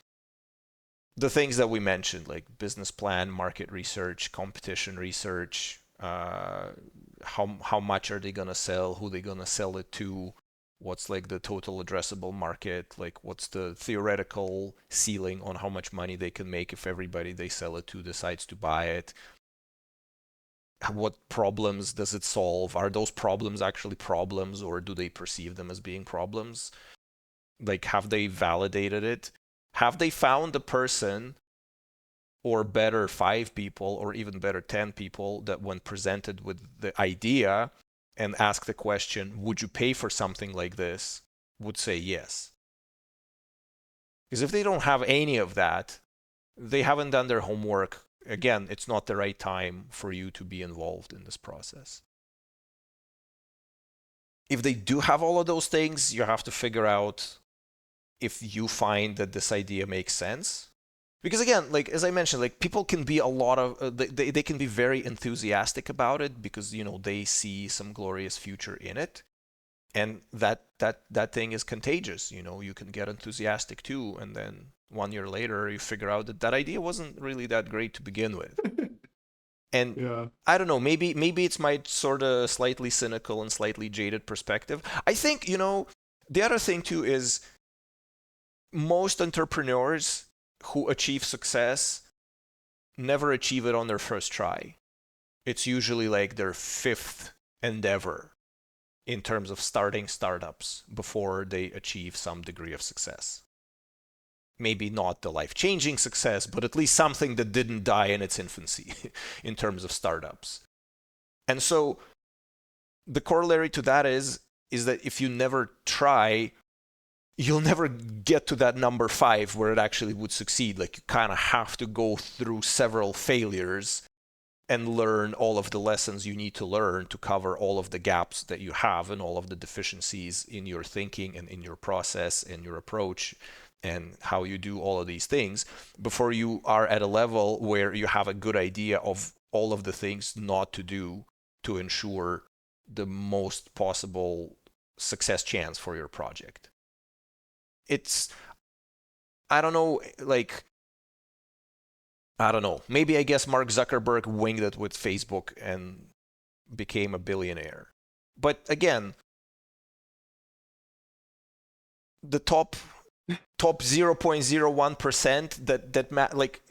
the things that we mentioned, like business plan, market research, competition research, how much are they gonna sell, who they gonna sell it to, what's like the total addressable market, like what's the theoretical ceiling on how much money they can make if everybody they sell it to decides to buy it. What problems does it solve? Are those problems actually problems, or do they perceive them as being problems? Like, have they validated it? Have they found a person, or better, 5 people, or even better, 10 people, that when presented with the idea and asked the question, would you pay for something like this, would say yes? Because if they don't have any of that, they haven't done their homework. Again, it's not the right time for you to be involved in this process. If they do have all of those things, you have to figure out if you find that this idea makes sense. Because again, like as I mentioned, like people can be a lot of they can be very enthusiastic about it because they see some glorious future in it, and that thing is contagious. You can get enthusiastic too, and then 1 year later you figure out that that idea wasn't really that great to begin with. And Yeah. I don't know, maybe it's my sort of slightly cynical and slightly jaded perspective. I think the other thing too is most entrepreneurs who achieve success never achieve it on their first try. It's usually like their fifth endeavor in terms of starting startups before they achieve some degree of success. Maybe not the life changing success, but at least something that didn't die in its infancy in terms of startups. And so the corollary to that is that if you never try, you'll never get to that number 5 where it actually would succeed. Like you kind of have to go through several failures and learn all of the lessons you need to learn to cover all of the gaps that you have and all of the deficiencies in your thinking and in your process and your approach and how you do all of these things before you are at a level where you have a good idea of all of the things not to do to ensure the most possible success chance for your project. It's, I don't know, like, I don't know. Maybe I guess Mark Zuckerberg winged it with Facebook and became a billionaire. But again, the top 0.01% like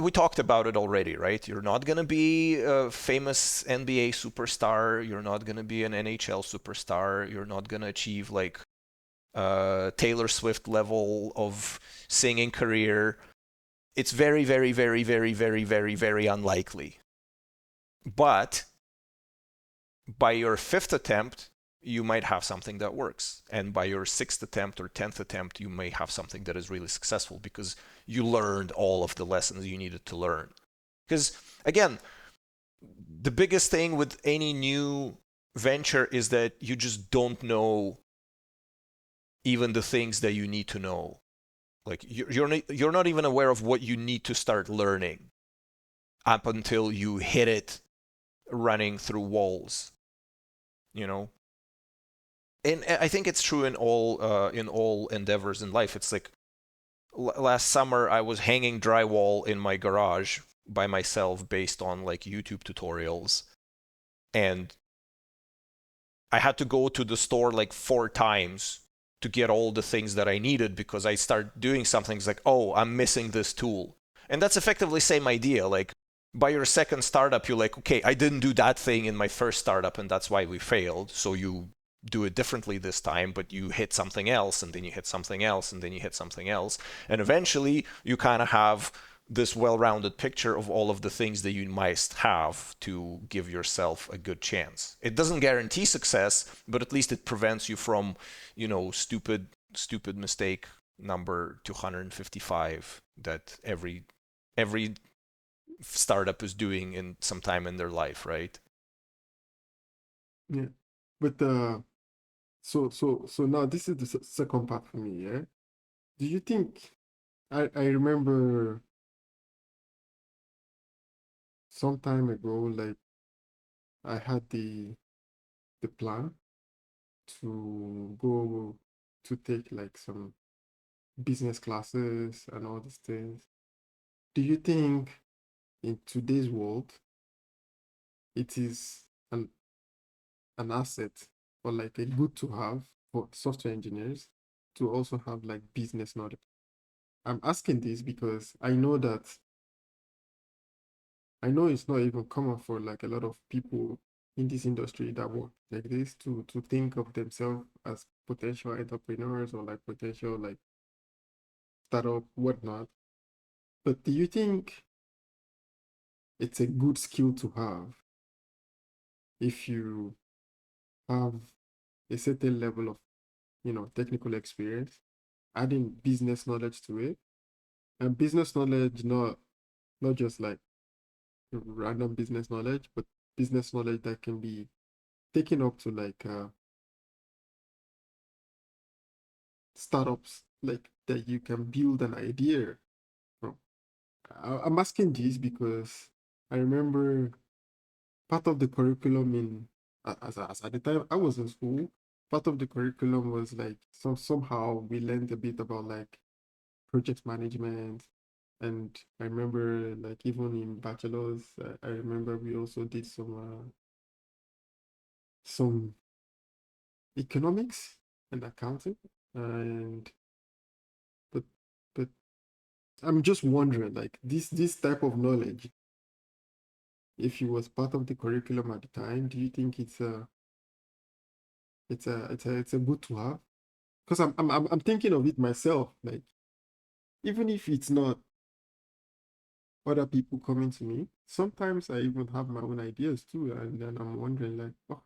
we talked about it already, right? You're not going to be a famous NBA superstar, you're not going to be an NHL superstar, you're not going to achieve like Taylor Swift level of singing career. It's very, very, very, very, very, very, very unlikely. But by your fifth attempt, you might have something that works. And by your sixth attempt or 10th attempt, you may have something that is really successful because you learned all of the lessons you needed to learn. Because again, the biggest thing with any new venture is that you just don't know even the things that you need to know. Like you're not even aware of what you need to start learning up until you hit it running through walls, you know. And I think it's true in all endeavors in life. It's like last summer I was hanging drywall in my garage by myself based on like YouTube tutorials, and I had to go to the store like 4 times to get all the things that I needed because I start doing something like, oh, I'm missing this tool. And that's effectively same idea. Like by your second startup, you're like, okay, I didn't do that thing in my first startup and that's why we failed. So you do it differently this time, but you hit something else and then you hit something else and then you hit something else. And eventually you kind of have this well-rounded picture of all of the things that you must have to give yourself a good chance. It doesn't guarantee success, but at least it prevents you from, stupid mistake number 255 that every startup is doing in some time in their life, right? Yeah. But so now this is the second part for me, yeah? Do you think I remember some time ago, like I had the plan to go to take like some business classes and all these things. Do you think in today's world it is an asset or like a good to have for software engineers to also have like business knowledge? I'm asking this because I know it's not even common for like a lot of people in this industry that work like this to think of themselves as potential entrepreneurs or like potential like startup whatnot. But do you think it's a good skill to have if you have a certain level of technical experience, adding business knowledge to it, and business knowledge not just like random business knowledge, but business knowledge that can be taken up to like startups, like that you can build an idea from. I'm asking this because I remember part of the curriculum as at the time I was in school, part of the curriculum was like somehow we learned a bit about like project management. And I remember like even in bachelor's, I remember we also did some economics and accounting. And but but I'm just wondering, like this type of knowledge, if it was part of the curriculum at the time, do you think it's a good to have? Because I'm thinking of it myself, like even if it's not other people coming to me, sometimes I even have my own ideas too, and then I'm wondering like, oh,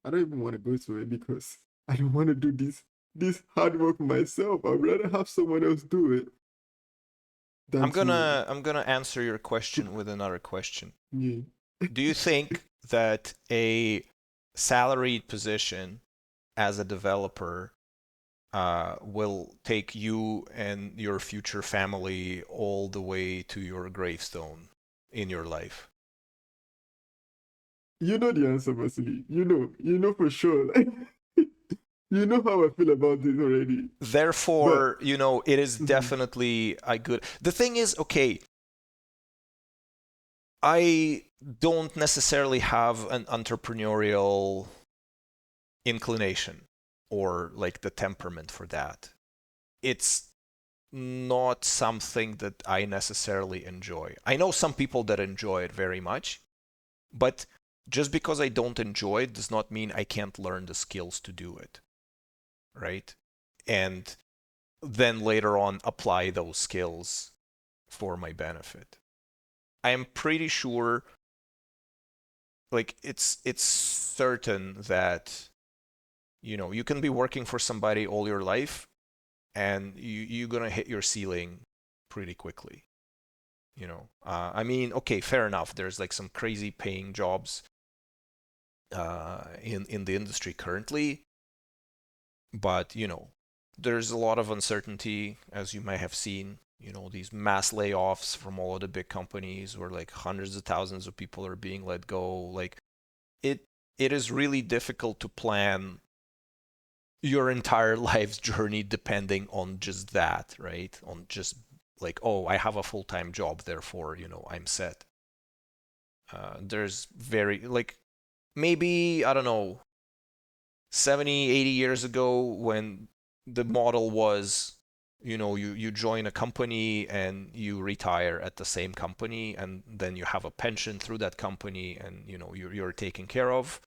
I don't even want to go to it because I don't want to do this hard work myself. I'd rather have someone else do it than I'm to gonna I'm gonna answer your question with another question. yeah. Do you think that a salaried position as a developer will take you and your future family all the way to your gravestone in your life? You know the answer, Vasili. You know for sure. You know how I feel about this already. But Therefore, it is mhm, definitely a good. The thing is, okay, I don't necessarily have an entrepreneurial inclination or like the temperament for that. It's not something that I necessarily enjoy. I know some people that enjoy it very much, but just because I don't enjoy it does not mean I can't learn the skills to do it, right? And then later on apply those skills for my benefit. I am pretty sure like it's certain that you can be working for somebody all your life and you're gonna hit your ceiling pretty quickly. I mean, okay, fair enough. There's like some crazy paying jobs in the industry currently, but there's a lot of uncertainty, as you may have seen. These mass layoffs from all of the big companies, where like hundreds of thousands of people are being let go. Like it, it is really difficult to plan your entire life's journey depending on just that, right? On just like, oh, I have a full-time job, therefore, I'm set. There's very like maybe I don't know 70, 80 years ago when the model was you join a company and you retire at the same company and then you have a pension through that company and you're taken care of.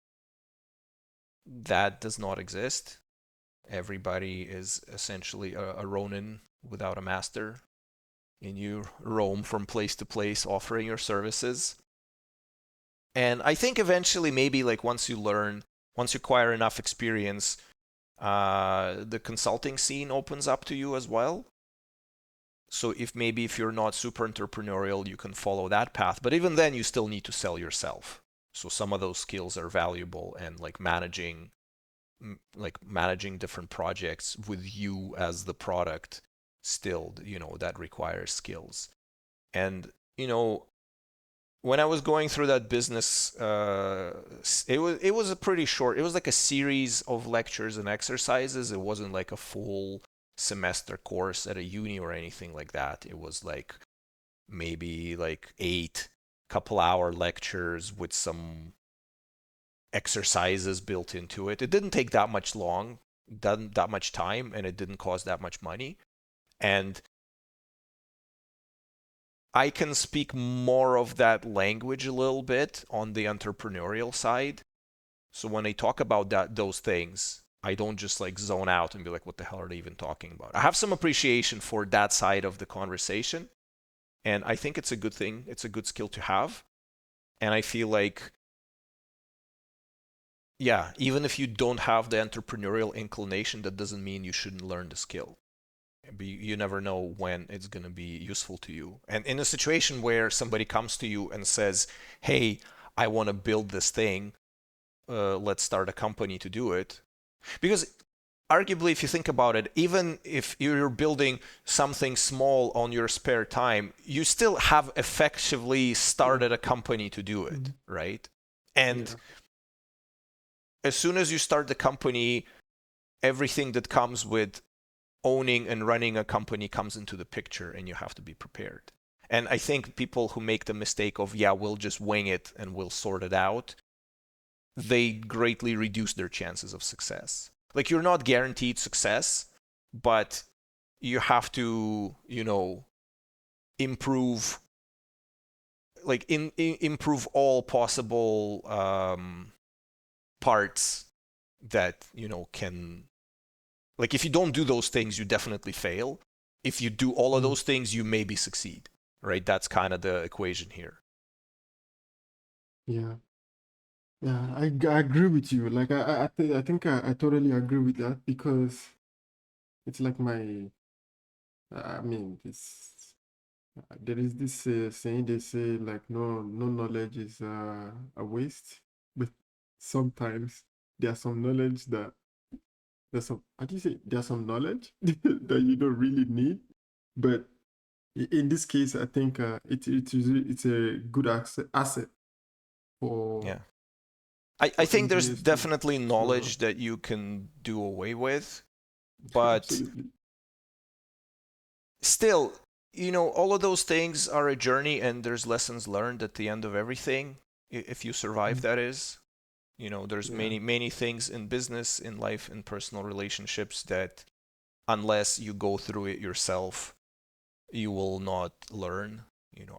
That does not exist. Everybody is essentially a ronin without a master, and you roam from place to place offering your services. And I think eventually, maybe like once you acquire enough experience, the consulting scene opens up to you as well. So if you're not super entrepreneurial, you can follow that path. But even then, you still need to sell yourself. So some of those skills are valuable, and like managing different projects with you as the product still that requires skills. And when I was going through that business, it was a pretty short. It was like a series of lectures and exercises. It wasn't like a full semester course at a uni or anything like that. It was like maybe like 8 couple-hour lectures with some exercises built into it. It didn't take that much that much time, and it didn't cost that much money. And I can speak more of that language a little bit on the entrepreneurial side. So when I talk about those things, I don't just like zone out and be like, what the hell are they even talking about? I have some appreciation for that side of the conversation. And I think it's a good thing. It's a good skill to have. And I feel like, yeah, even if you don't have the entrepreneurial inclination, that doesn't mean you shouldn't learn the skill. You never know when it's going to be useful to you. And in a situation where somebody comes to you and says, hey, I want to build this thing, let's start a company to do it. Because arguably, if you think about it, even if you're building something small on your spare time, you still have effectively started a company to do it, right? And as soon as you start the company, everything that comes with owning and running a company comes into the picture, and you have to be prepared. And I think people who make the mistake of, yeah, we'll just wing it and we'll sort it out, they greatly reduce their chances of success. Like, you're not guaranteed success, but you have to, improve, like improve all possible parts that can. Like, if you don't do those things, you definitely fail. If you do all of those things, you maybe succeed, right? That's kind of the equation here. Yeah. Yeah, I agree with you. Like I think I totally agree with that because it's like I mean it's there is this saying they say like no knowledge is a waste, but sometimes there's some knowledge that there's some how do you say there's some knowledge that you don't really need, but in this case I think it's a good asset for Yeah. I think there's engineers to definitely explore. knowledge that you can do away with, but Absolutely. still, all of those things are a journey, and there's lessons learned at the end of everything. If you survive, Mm. that is. There's Yeah. many things in business, in life, in personal relationships that unless you go through it yourself, you will not learn.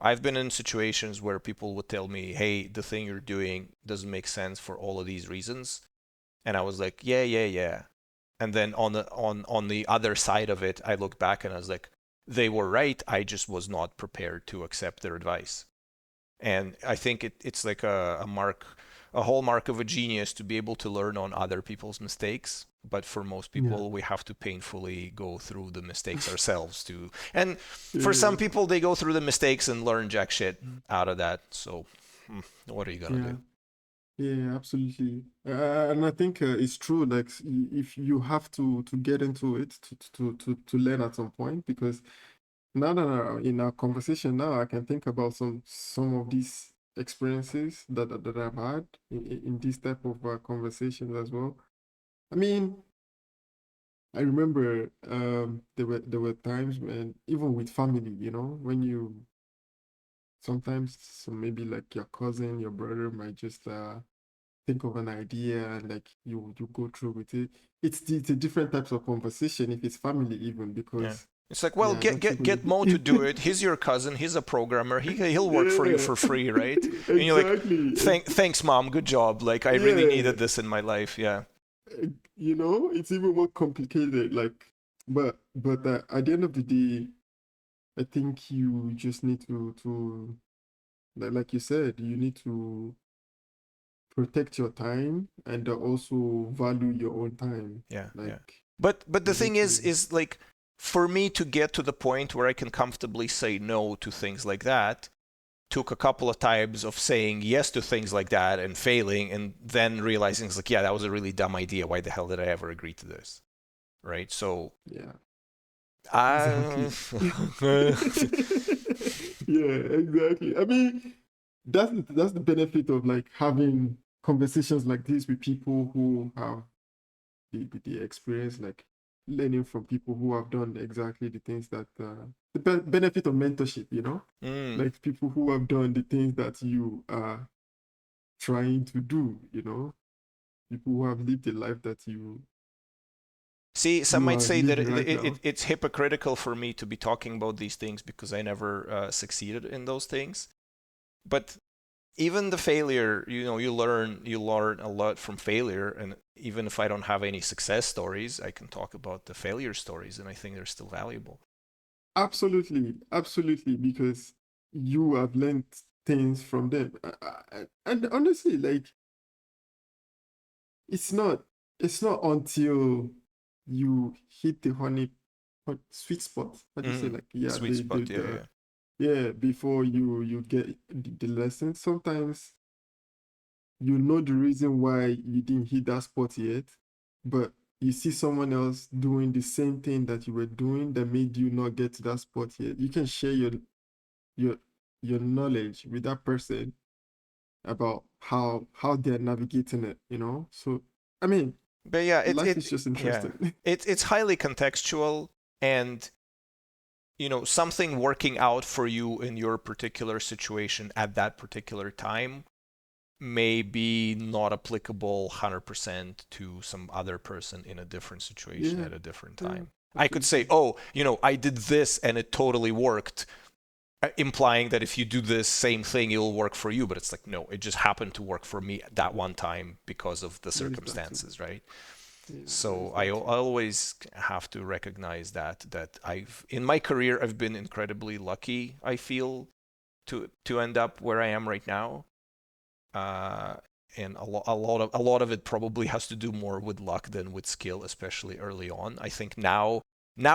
I've been in situations where people would tell me, hey, the thing you're doing doesn't make sense for all of these reasons. And I was like, yeah, yeah, yeah. And then on the other side of it, I looked back and I was like, they were right. I just was not prepared to accept their advice. And I think it's like a hallmark of a genius to be able to learn on other people's mistakes. But for most Yeah. people, we have to painfully go through the mistakes ourselves too. And for some Yeah. people, they go through the mistakes and learn jack shit out of that. So, what are you gonna Yeah. do? Yeah, absolutely. And I think it's true. Like if you have to get into it to learn at some point, because now that in our conversation now, I can think about some of these experiences that I've had in this type of conversations as well. I mean, I remember there were times when even with family, when you sometimes so maybe like your cousin, your brother might just think of an idea and like you go through with it. It's a different types of conversation if it's family even Yeah. because It's like, well, yeah, get that's get even get Mo to do it. He's your cousin. He's a programmer. He'll work for you yeah, for free, right? And you're like, exactly. Thanks, mom. Good job. Like, I really Yeah, needed this in my life. Yeah. it's even more complicated. Like, but at the end of the day, I think you just need to like you said, you need to protect your time and also value your own time. Yeah, yeah. Like But the you need thing to. is like, for me to get to the point where I can comfortably say no to things like that took a couple of times of saying yes to things like that and failing, and then realizing it's like, yeah, that was a really dumb idea. Why the hell did I ever agree to this? Right? So Yeah, I exactly. Yeah, exactly. I mean, that's the benefit of like having conversations like this with people who have the experience. Like learning from people who have done exactly the things that the benefit of mentorship, Mm. like people who have done the things that you are trying to do, people who have lived the life that See, some you might are say that living right now. it's hypocritical for me to be talking about these things because I never succeeded in those things. But even the failure, you learn a lot from failure. And even if I don't have any success stories, I can talk about the failure stories, and I think they're still valuable. Absolutely, absolutely, because you have learned things from them. And honestly, like it's not it's not until you hit the sweet spot. How do you say, Mm. like, yeah, Sweet spot, yeah, yeah. yeah, before you get the lesson. Sometimes you know the reason why you didn't hit that spot yet, but you see someone else doing the same thing that you were doing that made you not get to that spot yet. You can share your your knowledge with that person about how they're navigating it. So I mean, But yeah, life is just yeah, interesting. it's highly contextual, and something working out for you in your particular situation at that particular time may be not applicable 100% to some other person in a different situation Yeah, at a different yeah, time. I could say, absolutely. oh, I did this and it totally worked, implying that if you do this same thing, it'll work for you. But it's like, no, it just happened to work for me that one time because of the There is that too. circumstances, right? Yeah, there So is I that too. always have to recognize that I've in my career I've been incredibly lucky. I feel to end up where I am right now, uh, and a lot of it probably has to do more with luck than with skill, especially early on. I think now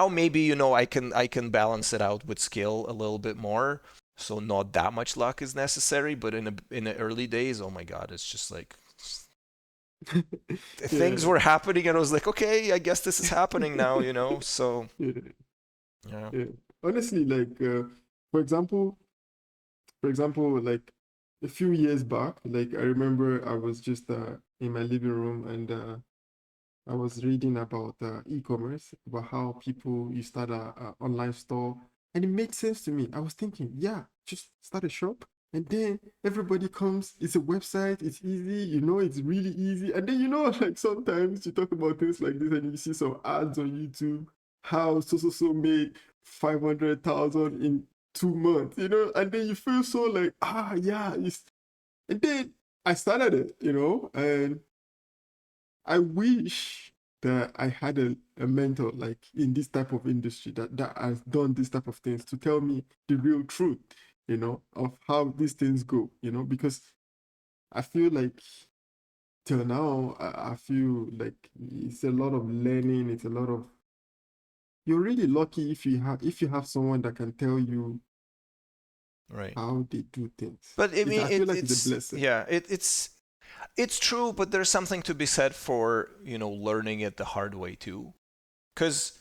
maybe I can balance it out with skill a little bit more, so not that much luck is necessary. But in the early days, oh my god, it's just like things Yeah. were happening, and I was like, okay, I guess this is happening now. So Yeah, yeah, yeah. Honestly, like for example, like a few years back, like I remember I was just in my living room and I was reading about e-commerce, about how people you start a online store, and it made sense to me. I was thinking, yeah, just start a shop, and then everybody comes. It's a website. It's easy. It's really easy. And then like sometimes you talk about things like this, and you see some ads on YouTube, how so made 500,000 in 2 months. And then you feel so like yeah, and then I started it, and I wish that I had a mentor like in this type of industry that has done this type of things to tell me the real truth, of how these things go, because I feel like till now, I feel like it's a lot of learning, it's a lot of you're really lucky if you have someone that can tell you right. how they do things. But I mean, I feel like it's a it's blessing. yeah, it's true, but there's something to be said for learning it the hard way too, because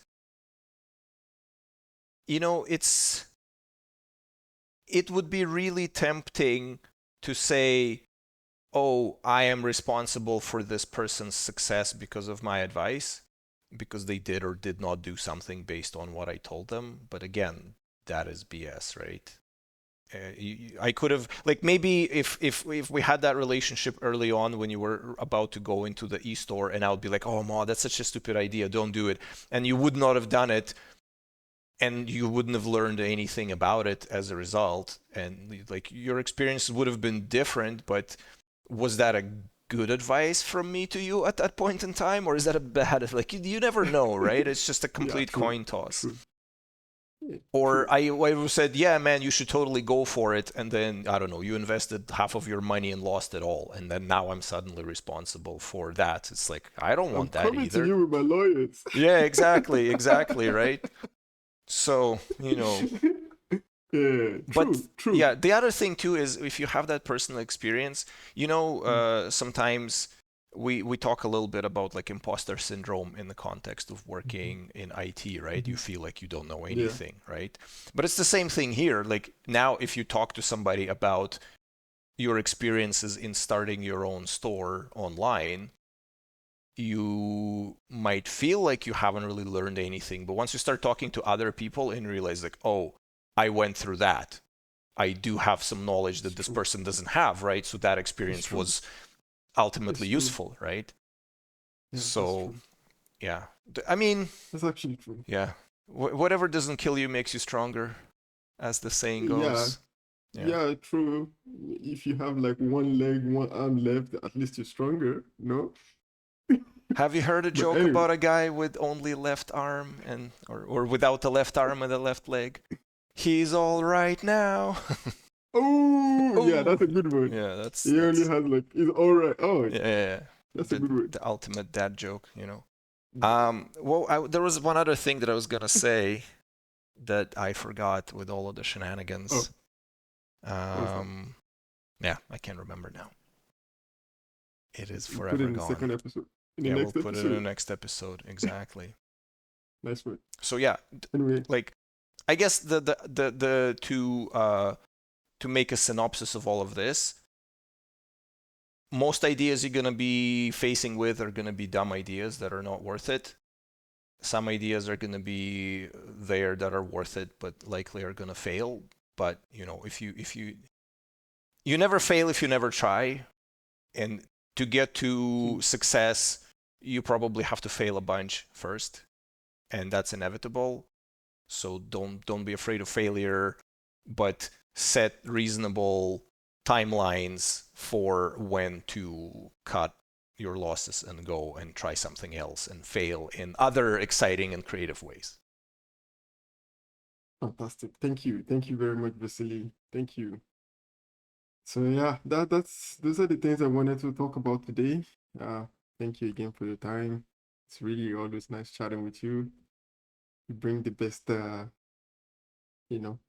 it's it would be really tempting to say, oh, I am responsible for this person's success because of my advice, because they did or did not do something based on what I told them. But again, that is BS, right? I could have, like, maybe if we had that relationship early on when you were about to go into the e-store, and I would be like, oh ma, that's such a stupid idea, don't do it, and you would not have done it, and you wouldn't have learned anything about it as a result, and like your experience would have been different. But was that a good advice from me to you at that point in time, or is that a bad, like, you never know, right? It's just a Yeah, complete true, coin toss. true, yeah, Or true. I would have said, yeah, man, you should totally go for it. And then, I don't know, you invested half of your money and lost it all. And then now I'm suddenly responsible for that. It's like, I don't I'm want that coming to either. you with my lawyers. Yeah, exactly, right? So, Yeah, but true, true. yeah, the other thing too is if you have that personal experience, Mm, sometimes we talk a little bit about like imposter syndrome in the context of mhm, working in IT, right? You mhm. feel like you don't know Yeah, anything, right? But it's the same thing here. Like now, if you talk to somebody about your experiences in starting your own store online, you might feel like you haven't really learned anything. But once you start talking to other people and realize like, oh, I went through that. I do have some knowledge It's that this true. person doesn't have, right? So that It's experience true. was It's ultimately true. useful, right? Yeah, that's So true. yeah, I mean, That's actually true. yeah, whatever doesn't kill you makes you stronger, as the saying Yeah, goes. Yeah. yeah, true. If you have like one leg, one arm left, at least you're stronger, no? Have you heard a But joke anyway, about a guy with only left arm and or without the left arm and the left leg? He's all right now. oh yeah, Oh, that's a good one. yeah, that's He only has like he's all right. Oh, yeah, yeah, yeah. that's a the good one. the ultimate dad joke, you know. Yeah. Well, there was one other thing that I was gonna say that I forgot with all of the Oh, shenanigans. what's that? Yeah, I can't remember now. It is You put it forever in the gone. second episode. In the Yeah, we'll next put it in the episode. next episode. Exactly. Nice one. So yeah, Anyway, like I guess the to make a synopsis of all of this, most ideas you're gonna be facing with are gonna be dumb ideas that are not worth it. Some ideas are gonna be there that are worth it, but likely are gonna fail. But you know, if you never fail if you never try, and to get to success, you probably have to fail a bunch first, and that's inevitable. So don't be afraid of failure, but set reasonable timelines for when to cut your losses and go and try something else and fail in other exciting and creative ways. fantastic. Thank you. Thank you very much, Vasili. Thank you. So yeah, that's those are the things I wanted to talk about today. Uh, thank you again for your time. It's really always nice chatting with you. You bring the best, the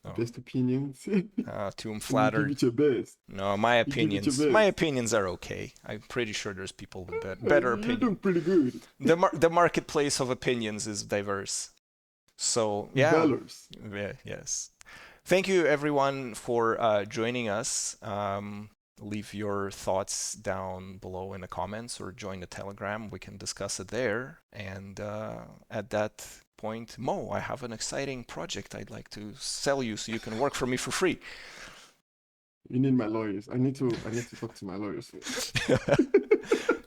Oh, best opinions, too I'm and you give flattered. it your best. No, my You give it your opinions. My best. opinions are okay. I'm pretty sure there's people with better You're opinion. doing pretty good. The marketplace of opinions is diverse. So yeah, Valors. yes. Thank you everyone for joining us. Leave your thoughts down below in the comments or join the Telegram. We can discuss it there. And at that point, Mo, I have an exciting project I'd like to sell you so you can work for me for free. You need my lawyers. I need to talk to my lawyers first.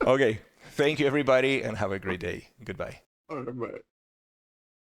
Okay. Thank you everybody and have a great day. Goodbye. All right, bye.